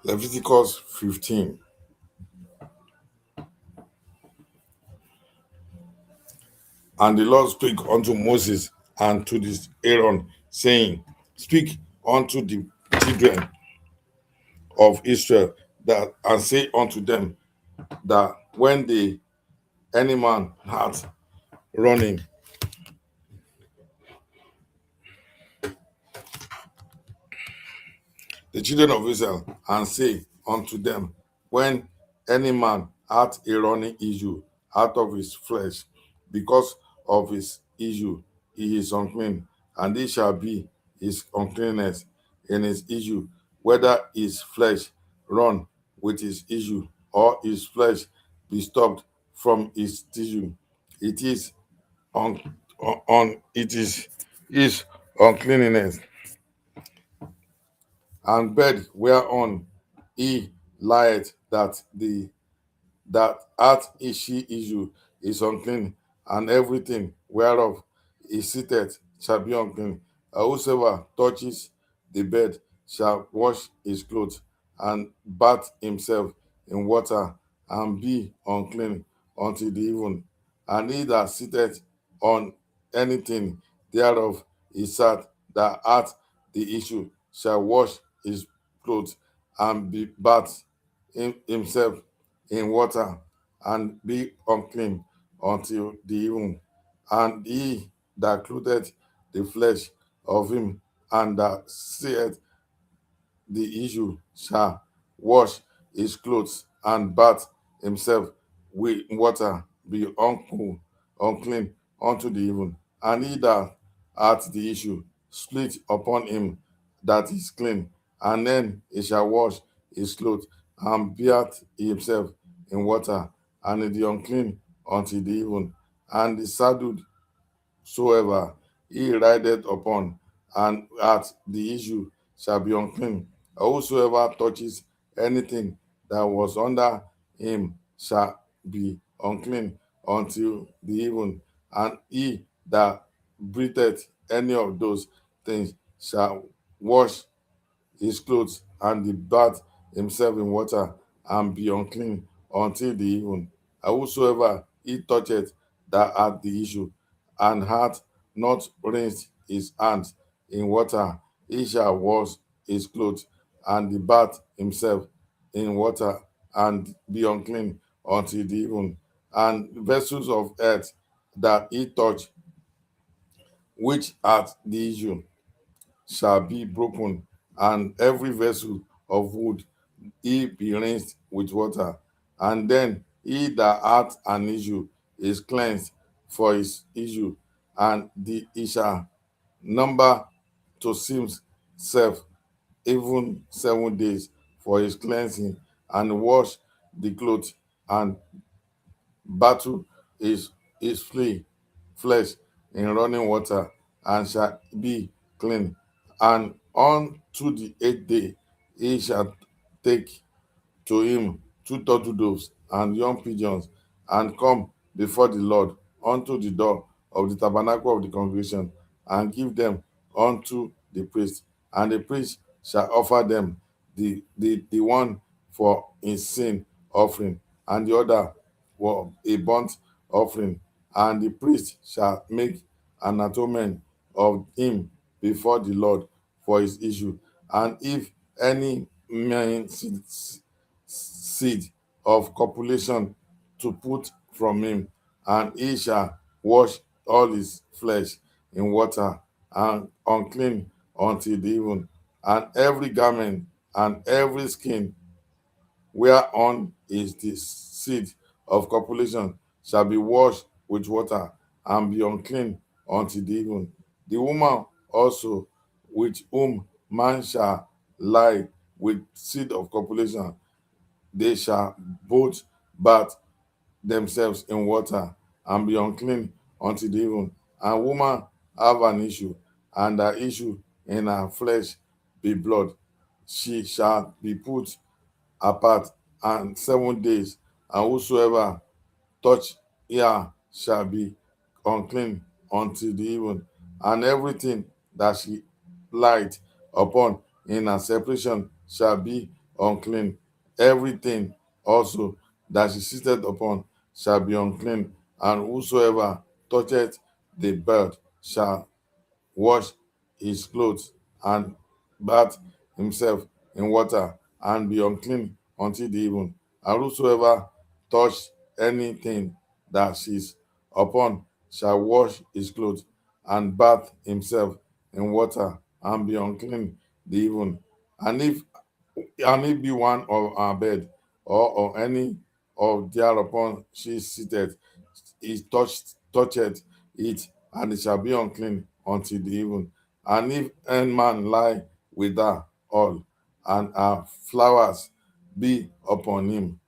Leviticus 15. And the Lord spake unto Moses and to this Aaron, saying, Speak unto the children of Israel, that and say unto them, that when any man hath running, the children of Israel, and say unto them, when any man hath a running issue out of his flesh, because of his issue, he is unclean, and it shall be his uncleanness in his issue, whether his flesh run with his issue, or his flesh be stopped from his tissue. It is it is his uncleanness. And bed whereon he lieth, that hath she issue is unclean, and everything whereof is seated shall be unclean. And whosoever touches the bed shall wash his clothes, and bathe himself in water, and be unclean until the even. And he that sitteth on anything thereof is sad, that hath the issue shall wash his clothes, and be bathed himself in water, and be unclean until the even. And he that clothed the flesh of him, and that seeth the issue, shall wash his clothes, and bathe himself with water, be unclean unto the even. And he that hath the issue split upon him that is clean, and then he shall wash his clothes, and bathe himself in water, and in the unclean until the even. And the saddle soever he rideth upon, and at the issue, shall be unclean. Whosoever touches anything that was under him shall be unclean until the even. And he that breatheth any of those things shall wash his clothes, and he bathe himself in water, and be unclean until the even. And whosoever he toucheth that hath the issue, and hath not rinsed his hands in water, he shall wash his clothes, and he bathe himself in water, and be unclean until the even. And vessels of earth that he touch, which at the issue shall be broken, and every vessel of wood he be rinsed with water. And then he that hath an issue is cleansed for his issue, and he shall number to himself even 7 days for his cleansing, and wash the clothes, and battle his flesh in running water, and shall be clean. And on to the 8th day he shall take to him 2 turtle doves and young pigeons, and come before the Lord unto the door of the tabernacle of the congregation, and give them unto the priest. And the priest shall offer them, the one for his sin offering, and the other for a burnt offering. And the priest shall make an atonement of him before the Lord for his issue. And if any man seed of copulation to put from him, and he shall wash all his flesh in water, and unclean until the even. And every garment and every skin whereon is the seed of copulation shall be washed with water, and be unclean until the even. The woman also with whom man shall lie with seed of copulation, they shall both bathe themselves in water, and be unclean until the even. And woman have an issue, and her issue in her flesh be blood, she shall be put apart and 7 days, and whosoever touch her shall be unclean until the even. And everything that she light upon in her separation shall be unclean. Everything also that she sitteth upon shall be unclean, and whosoever toucheth the bird shall wash his clothes, and bathe himself in water, and be unclean until the even. And whosoever touch anything that is upon shall wash his clothes, and bathe himself in water, and be unclean the even. And if be one of our bed, or any of thereupon she is seated, he toucheth it, and it shall be unclean until the even. And if any man lie with her all, and her flowers be upon him,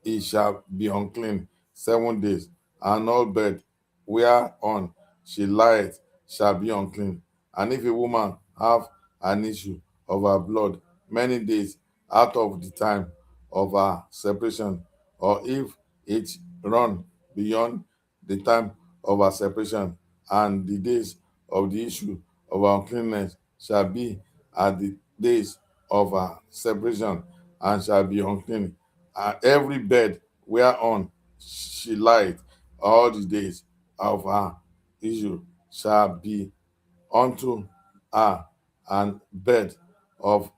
he shall be unclean 7 days, and all bed whereon she lieth shall be unclean. And if a woman have an issue of her blood many days out of the time of her separation, or if it run beyond the time of her separation, and the days of the issue of her uncleanness shall be at the days of her separation, and shall be unclean. And every bed whereon she lieth all the days of her issue shall be unto her and bed of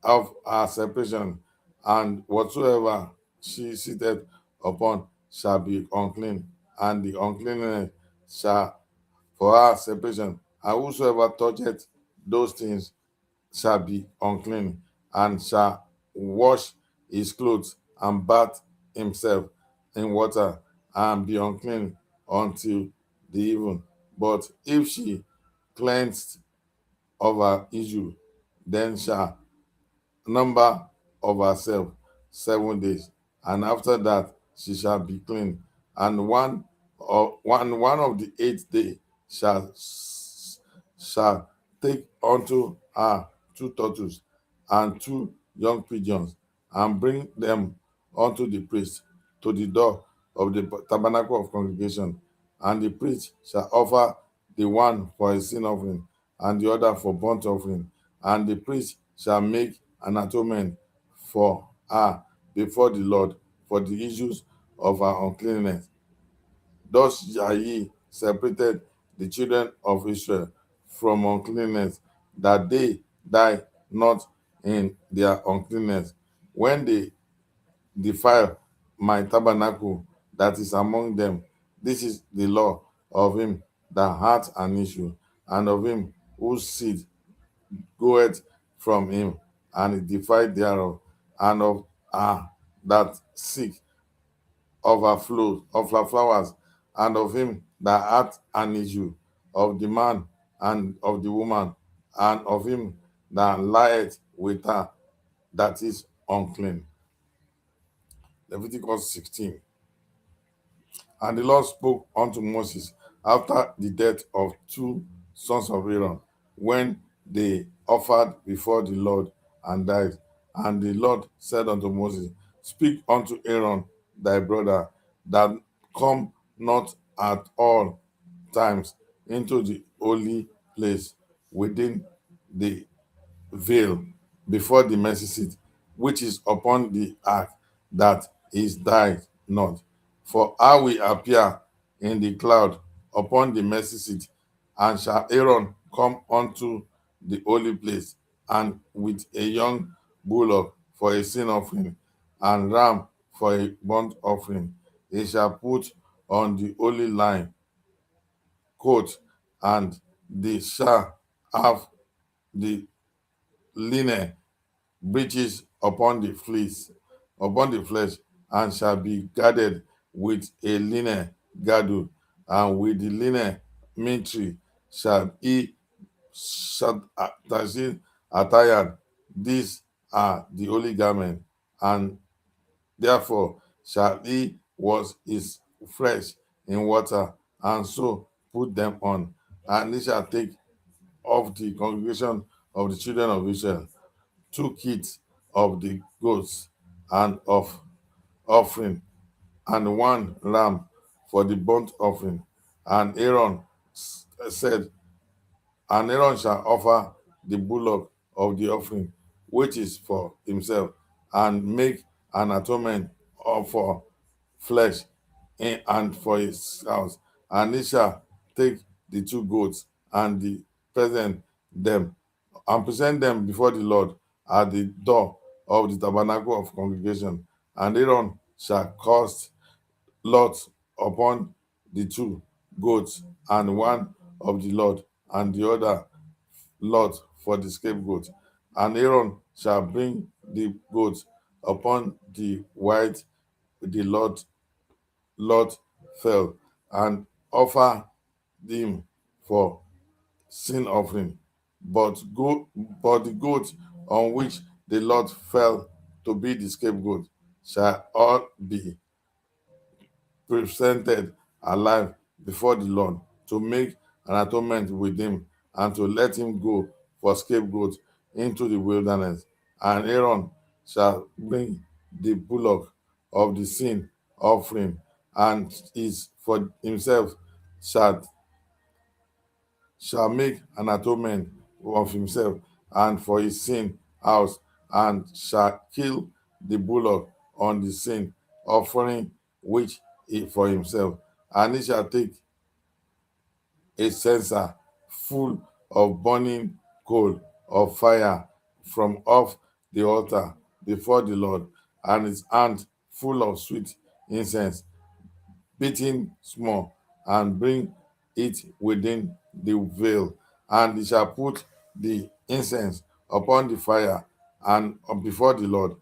her separation, and whatsoever she sitteth upon shall be unclean, and the uncleanness shall for her separation. And whosoever toucheth those things shall be unclean, and shall wash his clothes, and bathe himself in water, and be unclean until the even. But if she cleansed of her issue, then shall number of herself 7 days, and after that she shall be clean. And one of the 8th day shall take unto her 2 turtles and 2 young pigeons, and bring them unto the priest to the door of the tabernacle of congregation. And the priest shall offer the one for a sin offering, and the other for burnt offering. And the priest shall make an atonement for her before the Lord for the issues of her uncleanness. Thus shall ye separated the children of Israel from uncleanness, that they die not in their uncleanness, when they defile my tabernacle that is among them. This is the law of him that hath an issue, and of him whose seed goeth from him, and he defied thereof, and of her that seek overflow of her flowers, and of him that hath an issue, of the man and of the woman, and of him that lieth with her that is unclean. Leviticus 16. And the Lord spoke unto Moses after the death of two sons of Aaron, when they offered before the Lord and died. And the Lord said unto Moses, Speak unto Aaron thy brother, that come not at all times into the holy place within the veil before the mercy seat, which is upon the ark, that is died not. For I will appear in the cloud upon the mercy seat, and shall Aaron come unto the holy place, and with a young bullock for a sin offering, and ram for a burnt offering, he shall put on the holy line coat, and they shall have the linen breeches upon the flesh, and shall be girded with a linen girdle, and with the linen mitre shall he attired. These are the holy garment, and therefore shall he wash his flesh in water, and so put them on. And he shall take of the congregation of the children of Israel 2 kits of the goats and of offering, and 1 lamb for the burnt offering. And said, and Aaron shall offer the bullock of the offering, which is for himself, and make an atonement for flesh and for his house. And he shall take the 2 goats and present them present them before the Lord at the door of the tabernacle of congregation. And Aaron shall cast lots upon the 2 goats, and one of the Lord, and the other lot for the scapegoat. And Aaron shall bring the goats upon the white the lot fell, and offer them for sin offering. But the goat on which the lot fell to be the scapegoat shall all be presented alive before the Lord, to make an atonement with him, and to let him go for scapegoat into the wilderness. And Aaron shall bring the bullock of the sin offering, and is for himself shall make an atonement of himself and for his sin house, and shall kill the bullock on the sin offering which he for himself. And he shall take a censer full of burning coal of fire from off the altar before the Lord, and his hand full of sweet incense, beaten small, and bring it within the veil. And he shall put the incense upon the fire and before the Lord,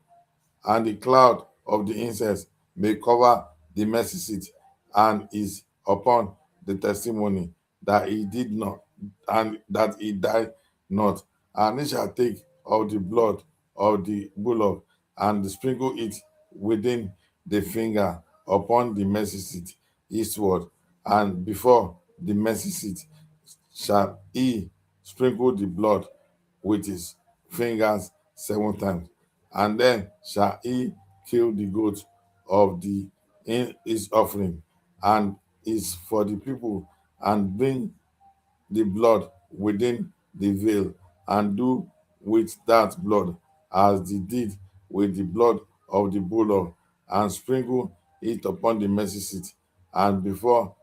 and the cloud of the incense may cover the mercy seat, and is upon the testimony that he did not, and that he died not. And he shall take of the blood of the bullock, and sprinkle it within the finger upon the mercy seat eastward, and before the mercy seat shall he sprinkle the blood with his fingers 7 times. And then shall he kill the goat of the in his offering, and is for the people, and bring the blood within the veil, and do with that blood as they did with the blood of the bullock, and sprinkle it upon the mercy seat, and before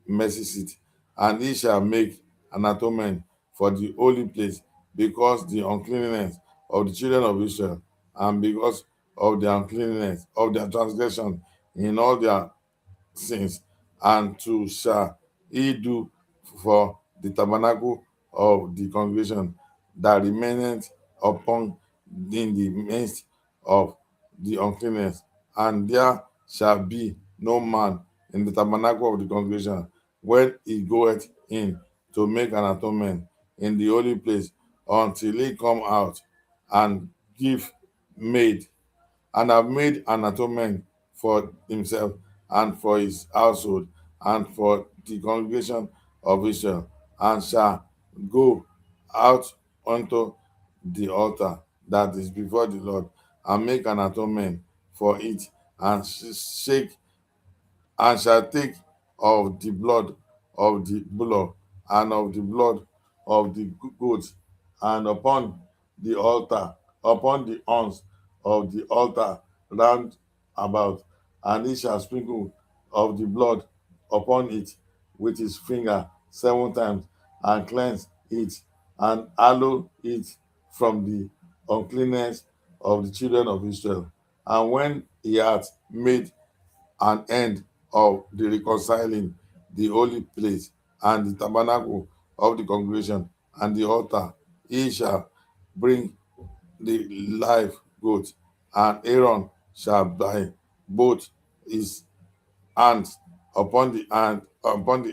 mercy seat. And he shall make an atonement for the holy place, because the uncleanness of the children of Israel, and because of their uncleanness, of their transgression in all their sins, and to shall he do for the tabernacle of the congregation that remaineth upon in the midst of the uncleanness. And there shall be no man in the tabernacle of the congregation when he goeth in to make an atonement in the holy place until he come out and give made and have made an atonement for himself and for his household and for the congregation of Israel, and shall go out unto the altar that is before the Lord, and make an atonement for it, and shake and shall take of the blood of the bullock and of the blood of the goat, and upon the altar, upon the horns of the altar round about, and he shall sprinkle of the blood upon it with his finger 7 times, and cleanse it, and hallow it from the uncleanness of the children of Israel. And when he hath made an end of the reconciling the holy place and the tabernacle of the congregation and the altar, he shall bring the live goat, and Aaron shall by both his hands upon the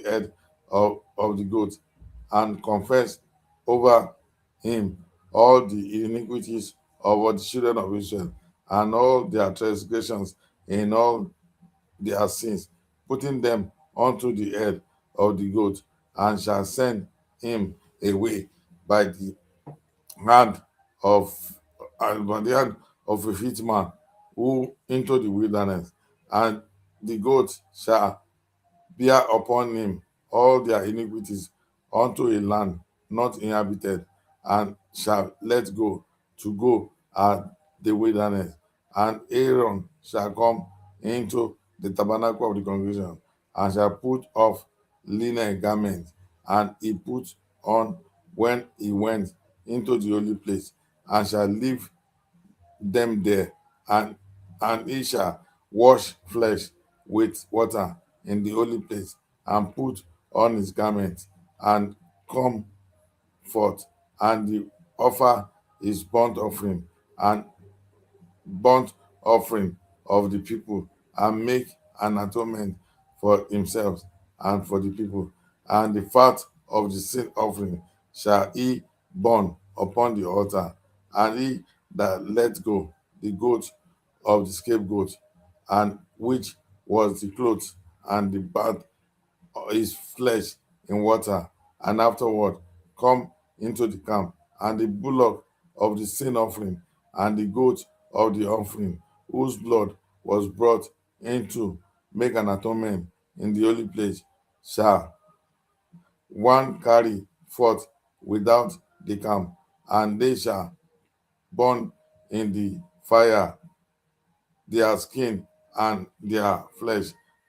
head of the goat, and confess over him all the iniquities of all the children of Israel, and all their transgressions in all their sins, putting them unto the head of the goat, and shall send him away by the hand of by the hand of a fit man who into the wilderness, and the goat shall bear upon him all their iniquities unto a land not inhabited, and shall let go at the wilderness. And Aaron shall come into the tabernacle of the congregation, and shall put off linen garments, and he put on when he went into the holy place, and shall leave them there, and he shall wash flesh with water in the holy place, and put on his garment, and come forth, and the offer his burnt offering and burnt offering of the people, and make an atonement for himself and for the people. And the fat of the sin offering shall he burn upon the altar, and he that let go the goat of the scapegoat, and which was the clothes, and the bath his flesh in water, and afterward come into the camp, and the bullock of the sin offering, and the goat of the offering, whose blood was brought into make an atonement in the holy place, shall one carry forth without the camp, and they shall burn in the fire their skin and their flesh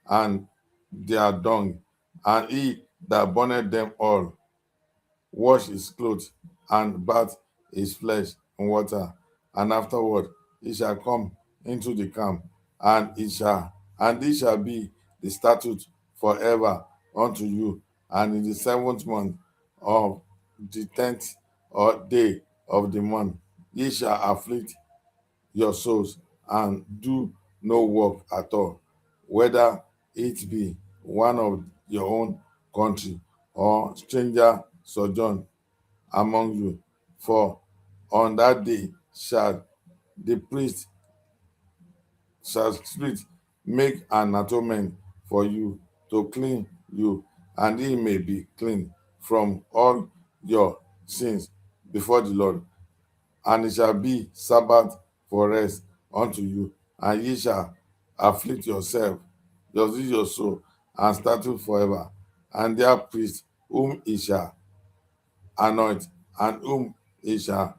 and their dung, and he that burned them all wash his clothes and bath his flesh in water, and afterward he shall come into the camp, and this shall be the statute forever unto you. And in the 7th month of the 10th or day of the month ye shall afflict your souls, and do no work at all, whether it be one of your own country, or stranger sojourn among you. For on that day shall the priest shall split make an atonement for you to clean you, and he may be clean from all your sins before the Lord. And it shall be Sabbath for rest unto you, and ye shall afflict yourself, your soul, and statue forever. And their priest whom he shall anoint, and whom he shall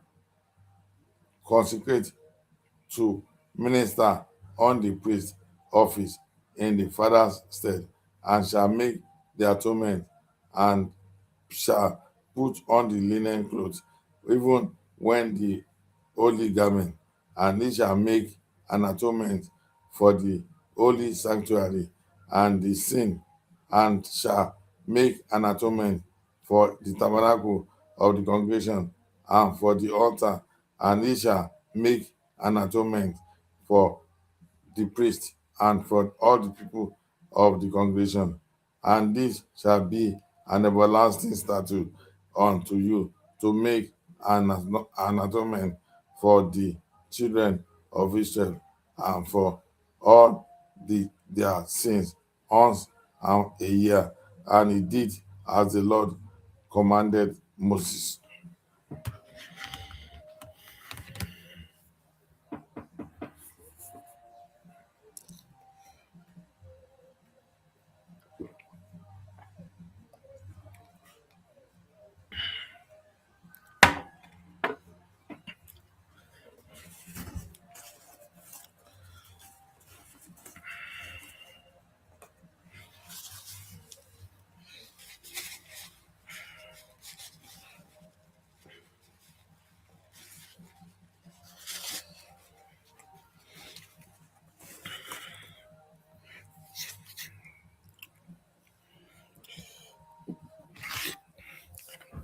consecrate to minister on the priest office in the father's stead, and shall make the atonement, and shall put on the linen clothes, even when the holy garment, and he shall make an atonement for the holy sanctuary and the sin, and shall make an atonement for the tabernacle of the congregation and for the altar, and he shall make an atonement for the priest and for all the people of the congregation. And this shall be an everlasting statute unto you, to make an atonement for the children of Israel and for all their sins once a year. And he did as the Lord commanded Moses.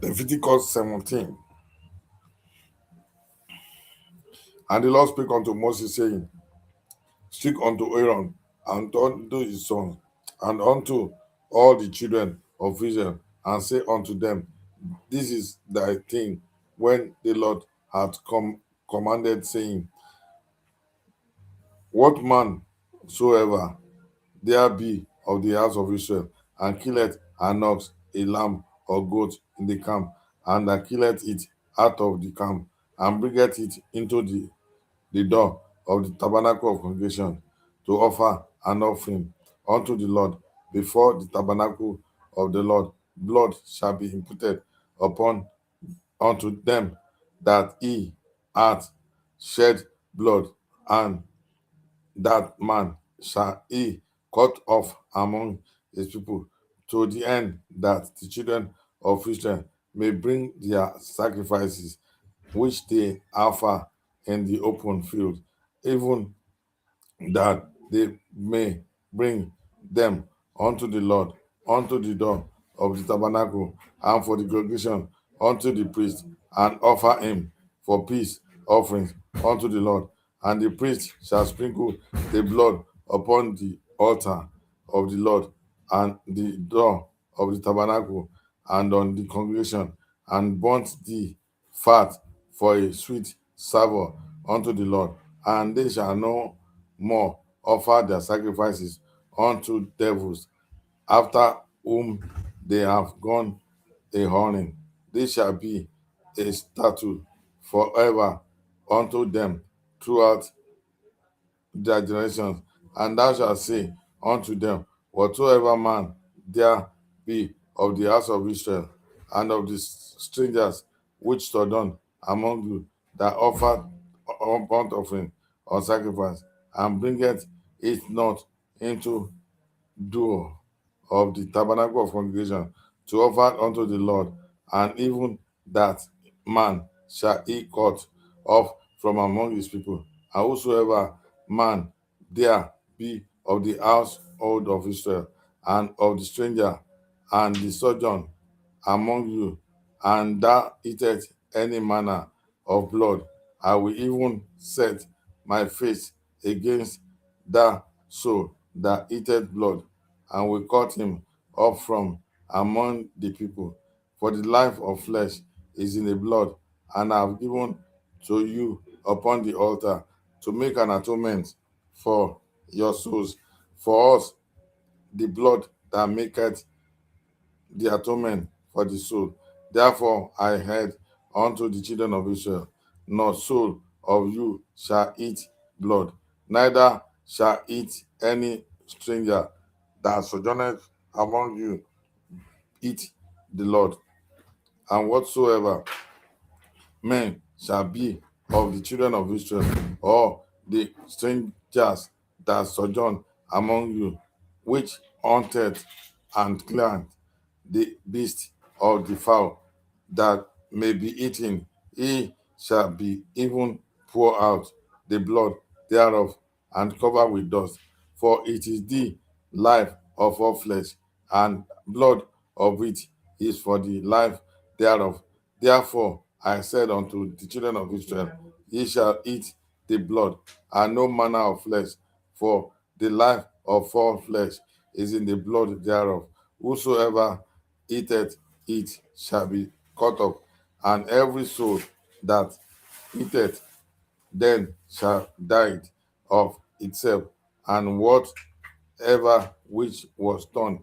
Leviticus 17. And the Lord spake unto Moses, saying, Speak unto Aaron and unto his sons and unto all the children of Israel, and say unto them, This is thy thing when the Lord hath commanded, saying, What man soever there be of the house of Israel, and killeth an ox, a lamb, or goat in the camp, and that killeth it out of the camp, and bringeth it into the door of the tabernacle of congregation, to offer an offering unto the Lord before the tabernacle of the Lord, blood shall be imputed upon unto them that he hath shed blood, and that man shall he cut off among his people, to the end that the children of Israel may bring their sacrifices which they offer in the open field, even that they may bring them unto the Lord, unto the door of the tabernacle, and for the congregation unto the priest, and offer him for peace offerings unto the Lord. And the priest shall sprinkle the blood upon the altar of the Lord, and the door of the tabernacle, and on the congregation, and burnt the fat for a sweet savour unto the Lord. And they shall no more offer their sacrifices unto devils, after whom they have gone a horning. This shall be a statute forever unto them throughout their generations. And thou shalt say unto them, Whatsoever man there be of the house of Israel, and of the strangers which sojourn among you, that offer burnt offering or sacrifice, and bringeth it not into door of the tabernacle of congregation, to offer unto the Lord, and even that man shall he cut off from among his people. And whosoever man there be of the household of Israel, and of the stranger, and the sojourn among you, and thou eatest any manner of blood, I will even set my face against that soul that eateth blood, and will cut him off from among the people. For the life of flesh is in the blood, and I have given to you upon the altar to make an atonement for your souls. For us, the blood that maketh the atonement for the soul. Therefore I heard unto the children of Israel, no soul of you shall eat blood, neither shall eat any stranger that sojourneth among you eat the Lord. And whatsoever men shall be of the children of Israel, or the strangers that sojourn among you, which hunted and cleared the beast of the fowl that may be eaten, he shall be even pour out the blood thereof and cover with dust. For it is the life of all flesh, and blood of it is for the life thereof. Therefore I said unto the children of Israel, ye shall eat the blood, and no manner of flesh, for the life of all flesh is in the blood thereof. Whosoever eateth it shall be cut off, and every soul that eateth then shall die of itself. And whatever which was done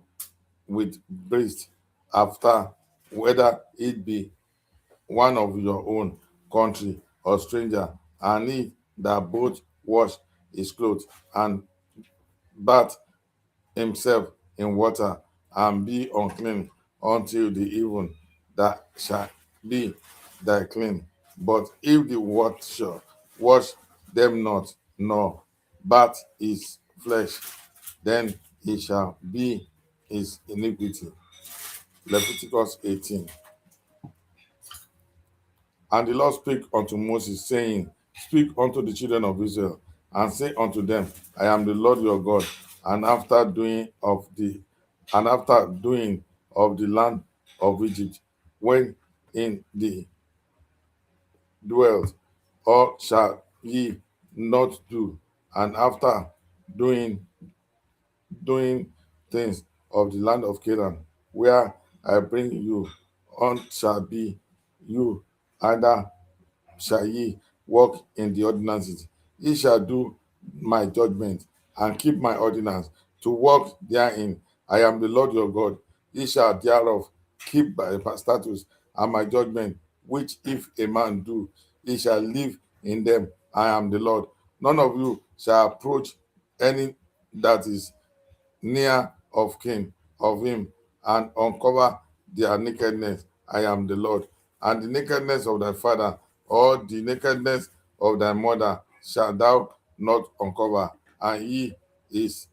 with breast after, whether it be one of your own country or stranger, and he that both wash his clothes and bath himself in water, and be unclean until the even, that shall be thy clean. But if the watcher wash them not, nor bath his flesh, then he shall be his iniquity. Leviticus 18. And the Lord spake unto Moses, saying, Speak unto the children of Israel, and say unto them, I am the Lord your God, and after doing of the land of Egypt, when in the dwelt, or shall ye not do, and after doing things of the land of Canaan, where I bring you on, shall be you, either shall ye walk in the ordinances. Ye shall do my judgment, and keep my ordinance, to walk therein. I am the Lord your God. Ye shall thereof keep my statutes and my judgment, which if a man do, he shall live in them. I am the Lord. None of you shall approach any that is near of kin of him, and uncover their nakedness. I am the Lord. And the nakedness of thy father, or the nakedness of thy mother, shalt thou not uncover, and he is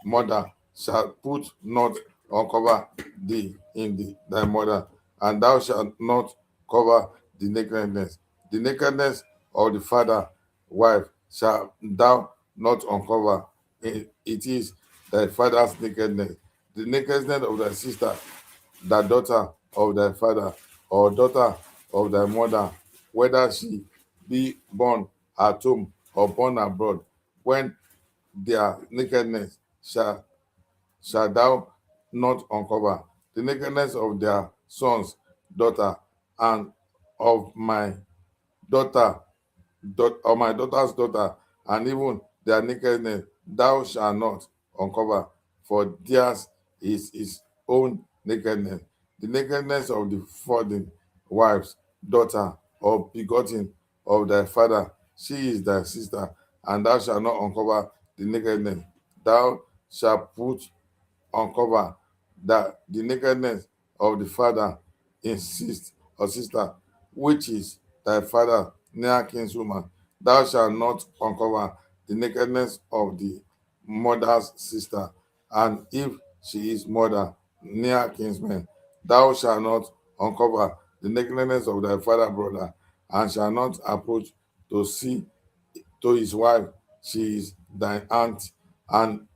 mother shall put not uncover thee in thy mother, and thou shalt not cover the nakedness. The nakedness of the father wife shall thou not uncover. It is thy father's nakedness. The nakedness of thy sister, the daughter of thy father, or daughter of thy mother, whether she be born at home or born abroad, when their nakedness shall thou not uncover. The nakedness of their sons, daughter, and of my daughter, or my daughter's daughter, and even their nakedness thou shalt not uncover, for theirs is his own nakedness. The nakedness of the foreign wife's daughter, or begotten of thy father, she is thy sister, and thou shalt not uncover the nakedness. Thou shalt put uncover that the nakedness of the father insist or sister, which is thy father near kinswoman. Thou shalt not uncover the nakedness of the mother's sister, and if she is mother near kinsman, thou shalt not uncover the nakedness of thy father brother, and shall not approach to see to his wife, she is thine aunt, and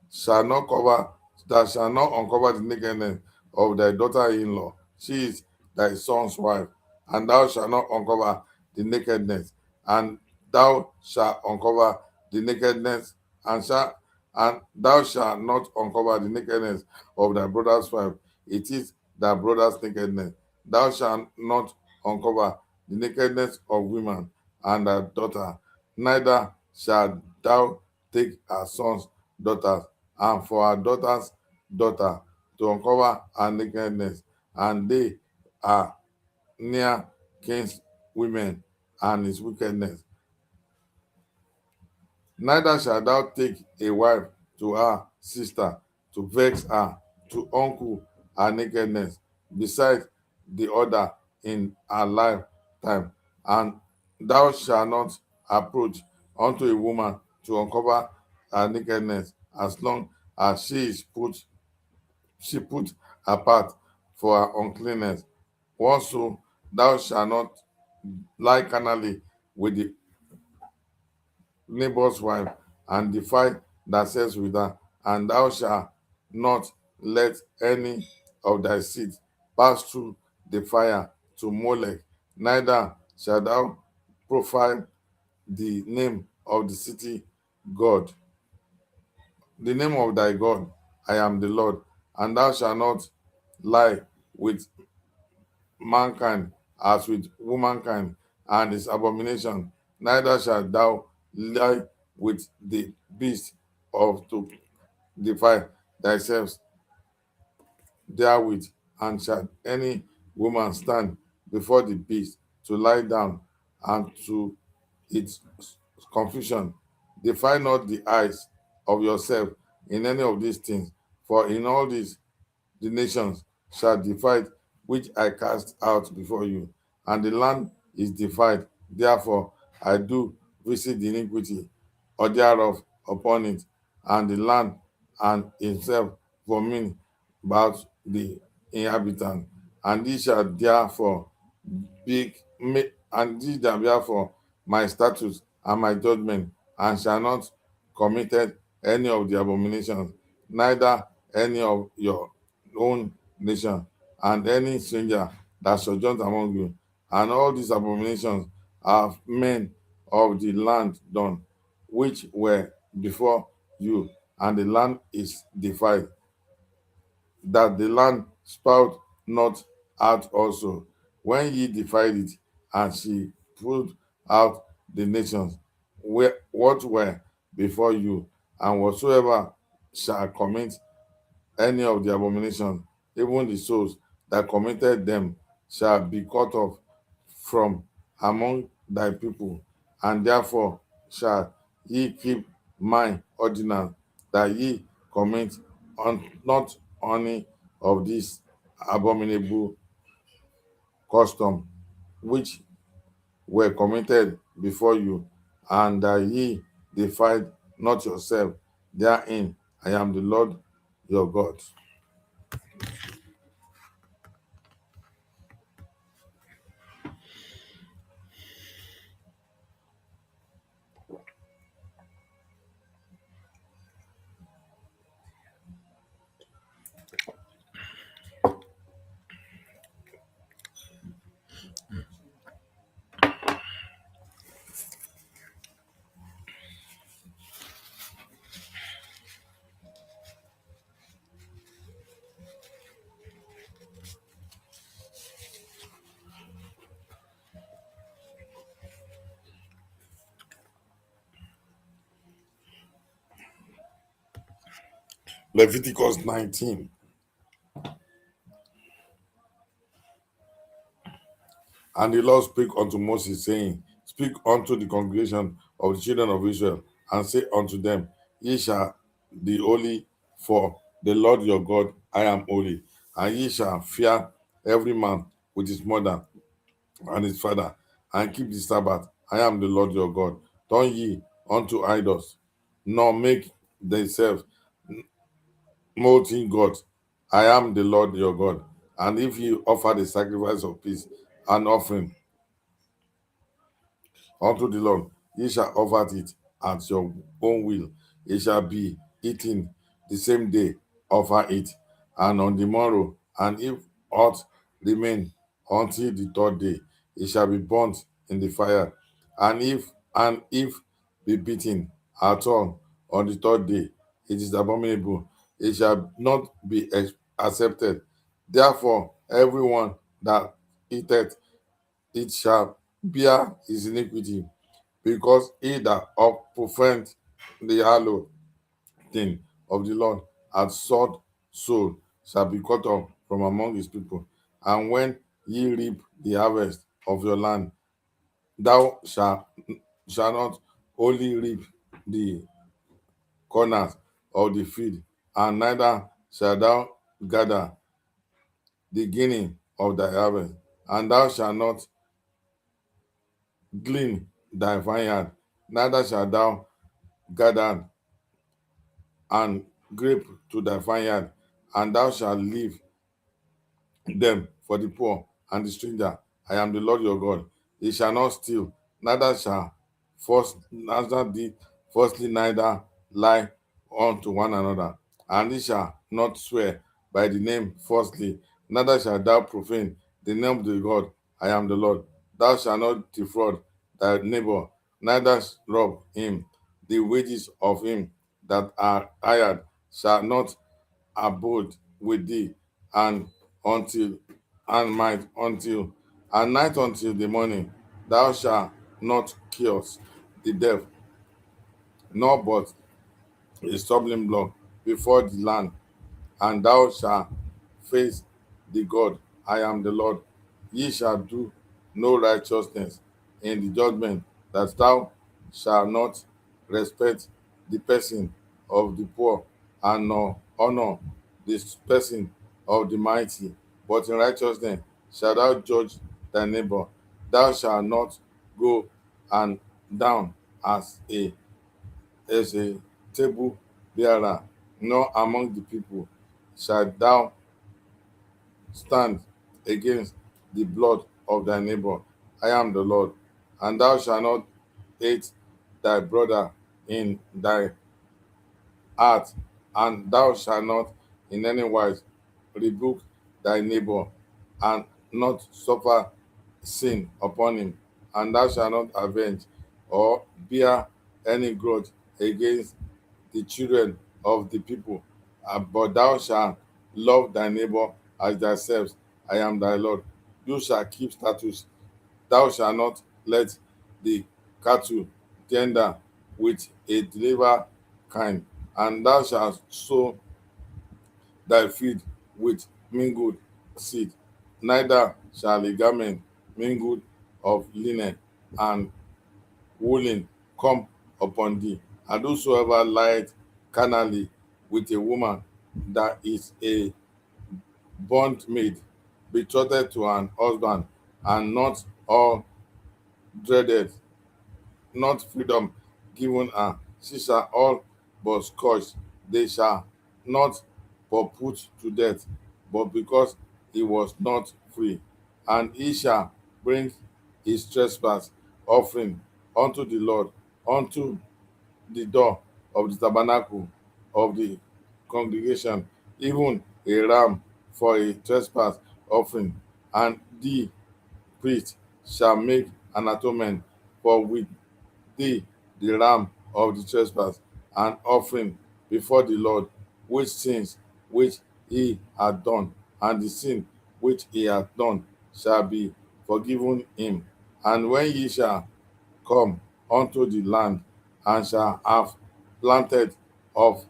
shall not cover thou shalt not uncover the nakedness of thy daughter-in-law, she is thy son's wife, and thou shalt not uncover the nakedness, and thou shalt uncover the nakedness, and thou shalt not uncover the nakedness of thy brother's wife, it is thy brother's nakedness. Thou shalt not uncover the nakedness of women and thy daughter, neither shalt thou take her son's daughters, and for her daughter's daughter to uncover her nakedness, and they are near king's women and his wickedness. Neither shalt thou take a wife to her sister, to vex her, to uncle her nakedness, besides the other in her lifetime. And thou shalt not approach unto a woman to uncover her nakedness, as long as she put apart for her uncleanness. Also, thou shalt not lie carnally with the neighbor's wife, and defile thyself with her. And thou shalt not let any of thy seed pass through the fire to Molech, neither shalt thou profile the name of the city God, the name of thy God. I am the Lord. And thou shalt not lie with mankind as with womankind, and his abomination, neither shalt thou lie with the beast of to defile thyself therewith. And shall any woman stand before the beast to lie down, and to its confusion, defile not the eyes of yourself in any of these things, for in all these the nations shall divide, which I cast out before you, and the land is divided. Therefore I do visit the iniquity or thereof upon it, and the land and himself for me about the inhabitant. And he shall therefore and these shall therefore my statutes and my judgment, and shall not committed any of the abominations, neither any of your own nation, and any stranger that sojourns among you. And all these abominations have men of the land done, which were before you, and the land is defiled, that the land spout not out also, when ye defiled it, and she pulled out the nations what were before you, and whatsoever shall commit any of the abominations, even the souls that committed them shall be cut off from among thy people. And therefore shall ye keep my ordinance, that ye commit not any of these abominable custom which were committed before you, and that ye defiled not yourself therein. I am the Lord your God. Leviticus 19. And the Lord spake unto Moses, saying, Speak unto the congregation of the children of Israel, and say unto them, Ye shall be holy, for the Lord your God, I am holy. And ye shall fear every man with his mother and his father, and keep the Sabbath. I am the Lord your God. Turn ye unto idols, nor make themselves molten gods. I am the Lord your God. And if ye offer the sacrifice of peace and offering unto the Lord, ye shall offer it at your own will. It shall be eaten the same day, offer it, and on the morrow. And if aught remain until the third day, it shall be burnt in the fire. And if be beaten at all on the third day, it is abominable. It shall not be accepted. Therefore, everyone that eateth it shall bear his iniquity, because he that offend the hallowed thing of the Lord hath sought soul shall be cut off from among his people. And when ye reap the harvest of your land, thou shalt not only reap the corners of the field, and neither shalt thou gather the guinea of thy harvest, and thou shalt not glean thy vineyard, neither shalt thou gather and grape to thy vineyard, and thou shalt leave them for the poor and the stranger. I am the Lord your God. He shall not steal, neither shall first neither did firstly neither lie unto one another, and he shall not swear by the name falsely, neither shalt thou profane the name of the God. I am the Lord. Thou shalt not defraud thy neighbor, neither rob him. The wages of him that are hired shall not abode with thee, and until and might until and night until the morning. Thou shalt not curse the deaf, nor but a stumbling block before the land, and thou shalt face the God. I am the Lord. Ye shall do no righteousness in the judgment, that thou shalt not respect the person of the poor, and nor honor the person of the mighty, but in righteousness shalt thou judge thy neighbor. Thou shalt not go and down as a table bearer, nor among the people shalt thou stand against the blood of thy neighbor. I am the Lord. And thou shalt not hate thy brother in thy heart, and thou shalt not in any wise rebuke thy neighbor, and not suffer sin upon him, and thou shalt not avenge or bear any grudge against the children of the people, but thou shalt love thy neighbor as thyself. I am thy Lord. You shall keep statutes. Thou shalt not let the cattle gender with a deliver kind, and thou shalt sow thy field with mingled seed. Neither shall a garment mingled of linen and woolen come upon thee. And whosoever lieth carnally with a woman that is a bondmaid, betrothed to an husband, and not all dreaded, not freedom given her, she shall all but scourged. They shall not but put to death, but because he was not free. And he shall bring his trespass offering unto the Lord, unto the door of the tabernacle of the congregation, even a ram for a trespass offering. And the priest shall make an atonement for with thee the ram of the trespass, an offering before the Lord, which sins which he had done, and the sin which he hath done shall be forgiven him. And when ye shall come unto the land, and shall have planted of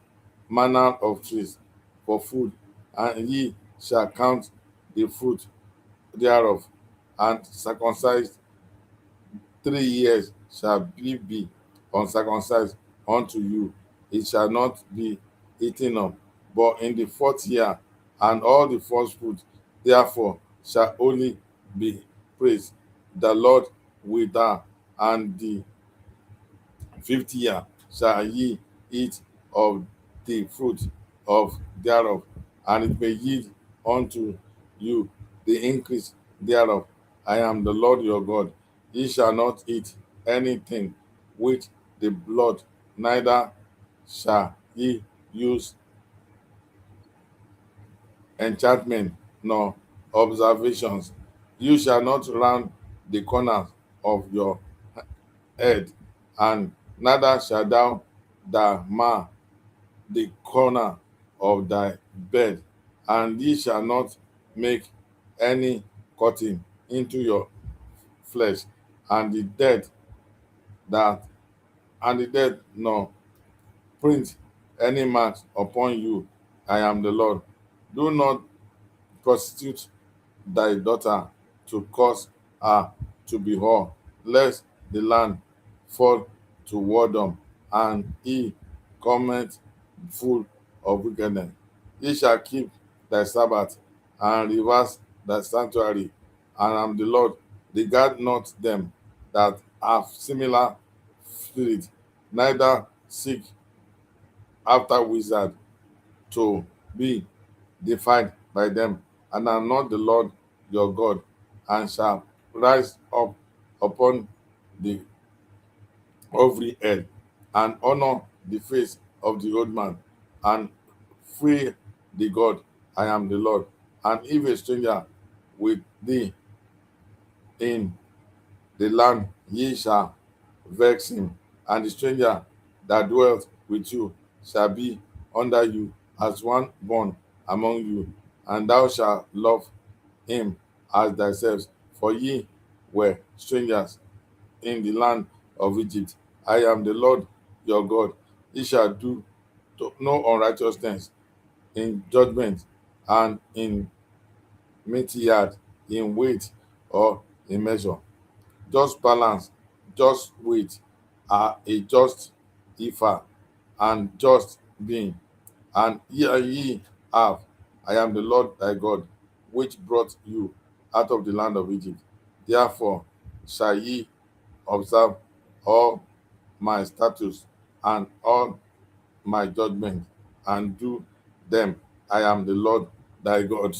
manner of trees for food, and ye shall count the fruit thereof, and circumcise 3 years shall be uncircumcised unto you. It shall not be eaten up, but in the 4th year, and all the first fruit therefore shall only be praised the Lord with her. And the 5th year shall ye eat of the fruit of thereof, and it may yield unto you the increase thereof. I am the Lord your God. Ye shall not eat anything with the blood, neither shall ye use enchantment nor observations. You shall not round the corners of your head, and neither shalt thou mar the corner of thy bed, and ye shall not make any cutting into your flesh, and the dead that and the dead nor print any marks upon you. I am the Lord. Do not prostitute thy daughter to cause her to be whore, lest the land fall to whoredom, and he cometh full of wickedness. Ye shall keep thy Sabbath, and reverse thy sanctuary, and I am the Lord. Regard not them that have similar spirit, neither seek after wizard to be defied by them, and I am not the Lord your God, and shall rise up upon the every head, and honor the face of the old man, and fear the God. I am the Lord. And if a stranger with thee in the land, ye shall vex him, and the stranger that dwelt with you shall be under you as one born among you, and thou shalt love him as thyself, for ye were strangers in the land of Egypt. I am the Lord your God. Ye shall do no unrighteousness in judgment, and in meat yard, in weight, or in measure. Just balance, just weight, a just ephah, and just being. And ye have, I am the Lord thy God, which brought you out of the land of Egypt. Therefore shall ye observe all my statutes and all my judgments, and do them. I am the Lord thy God.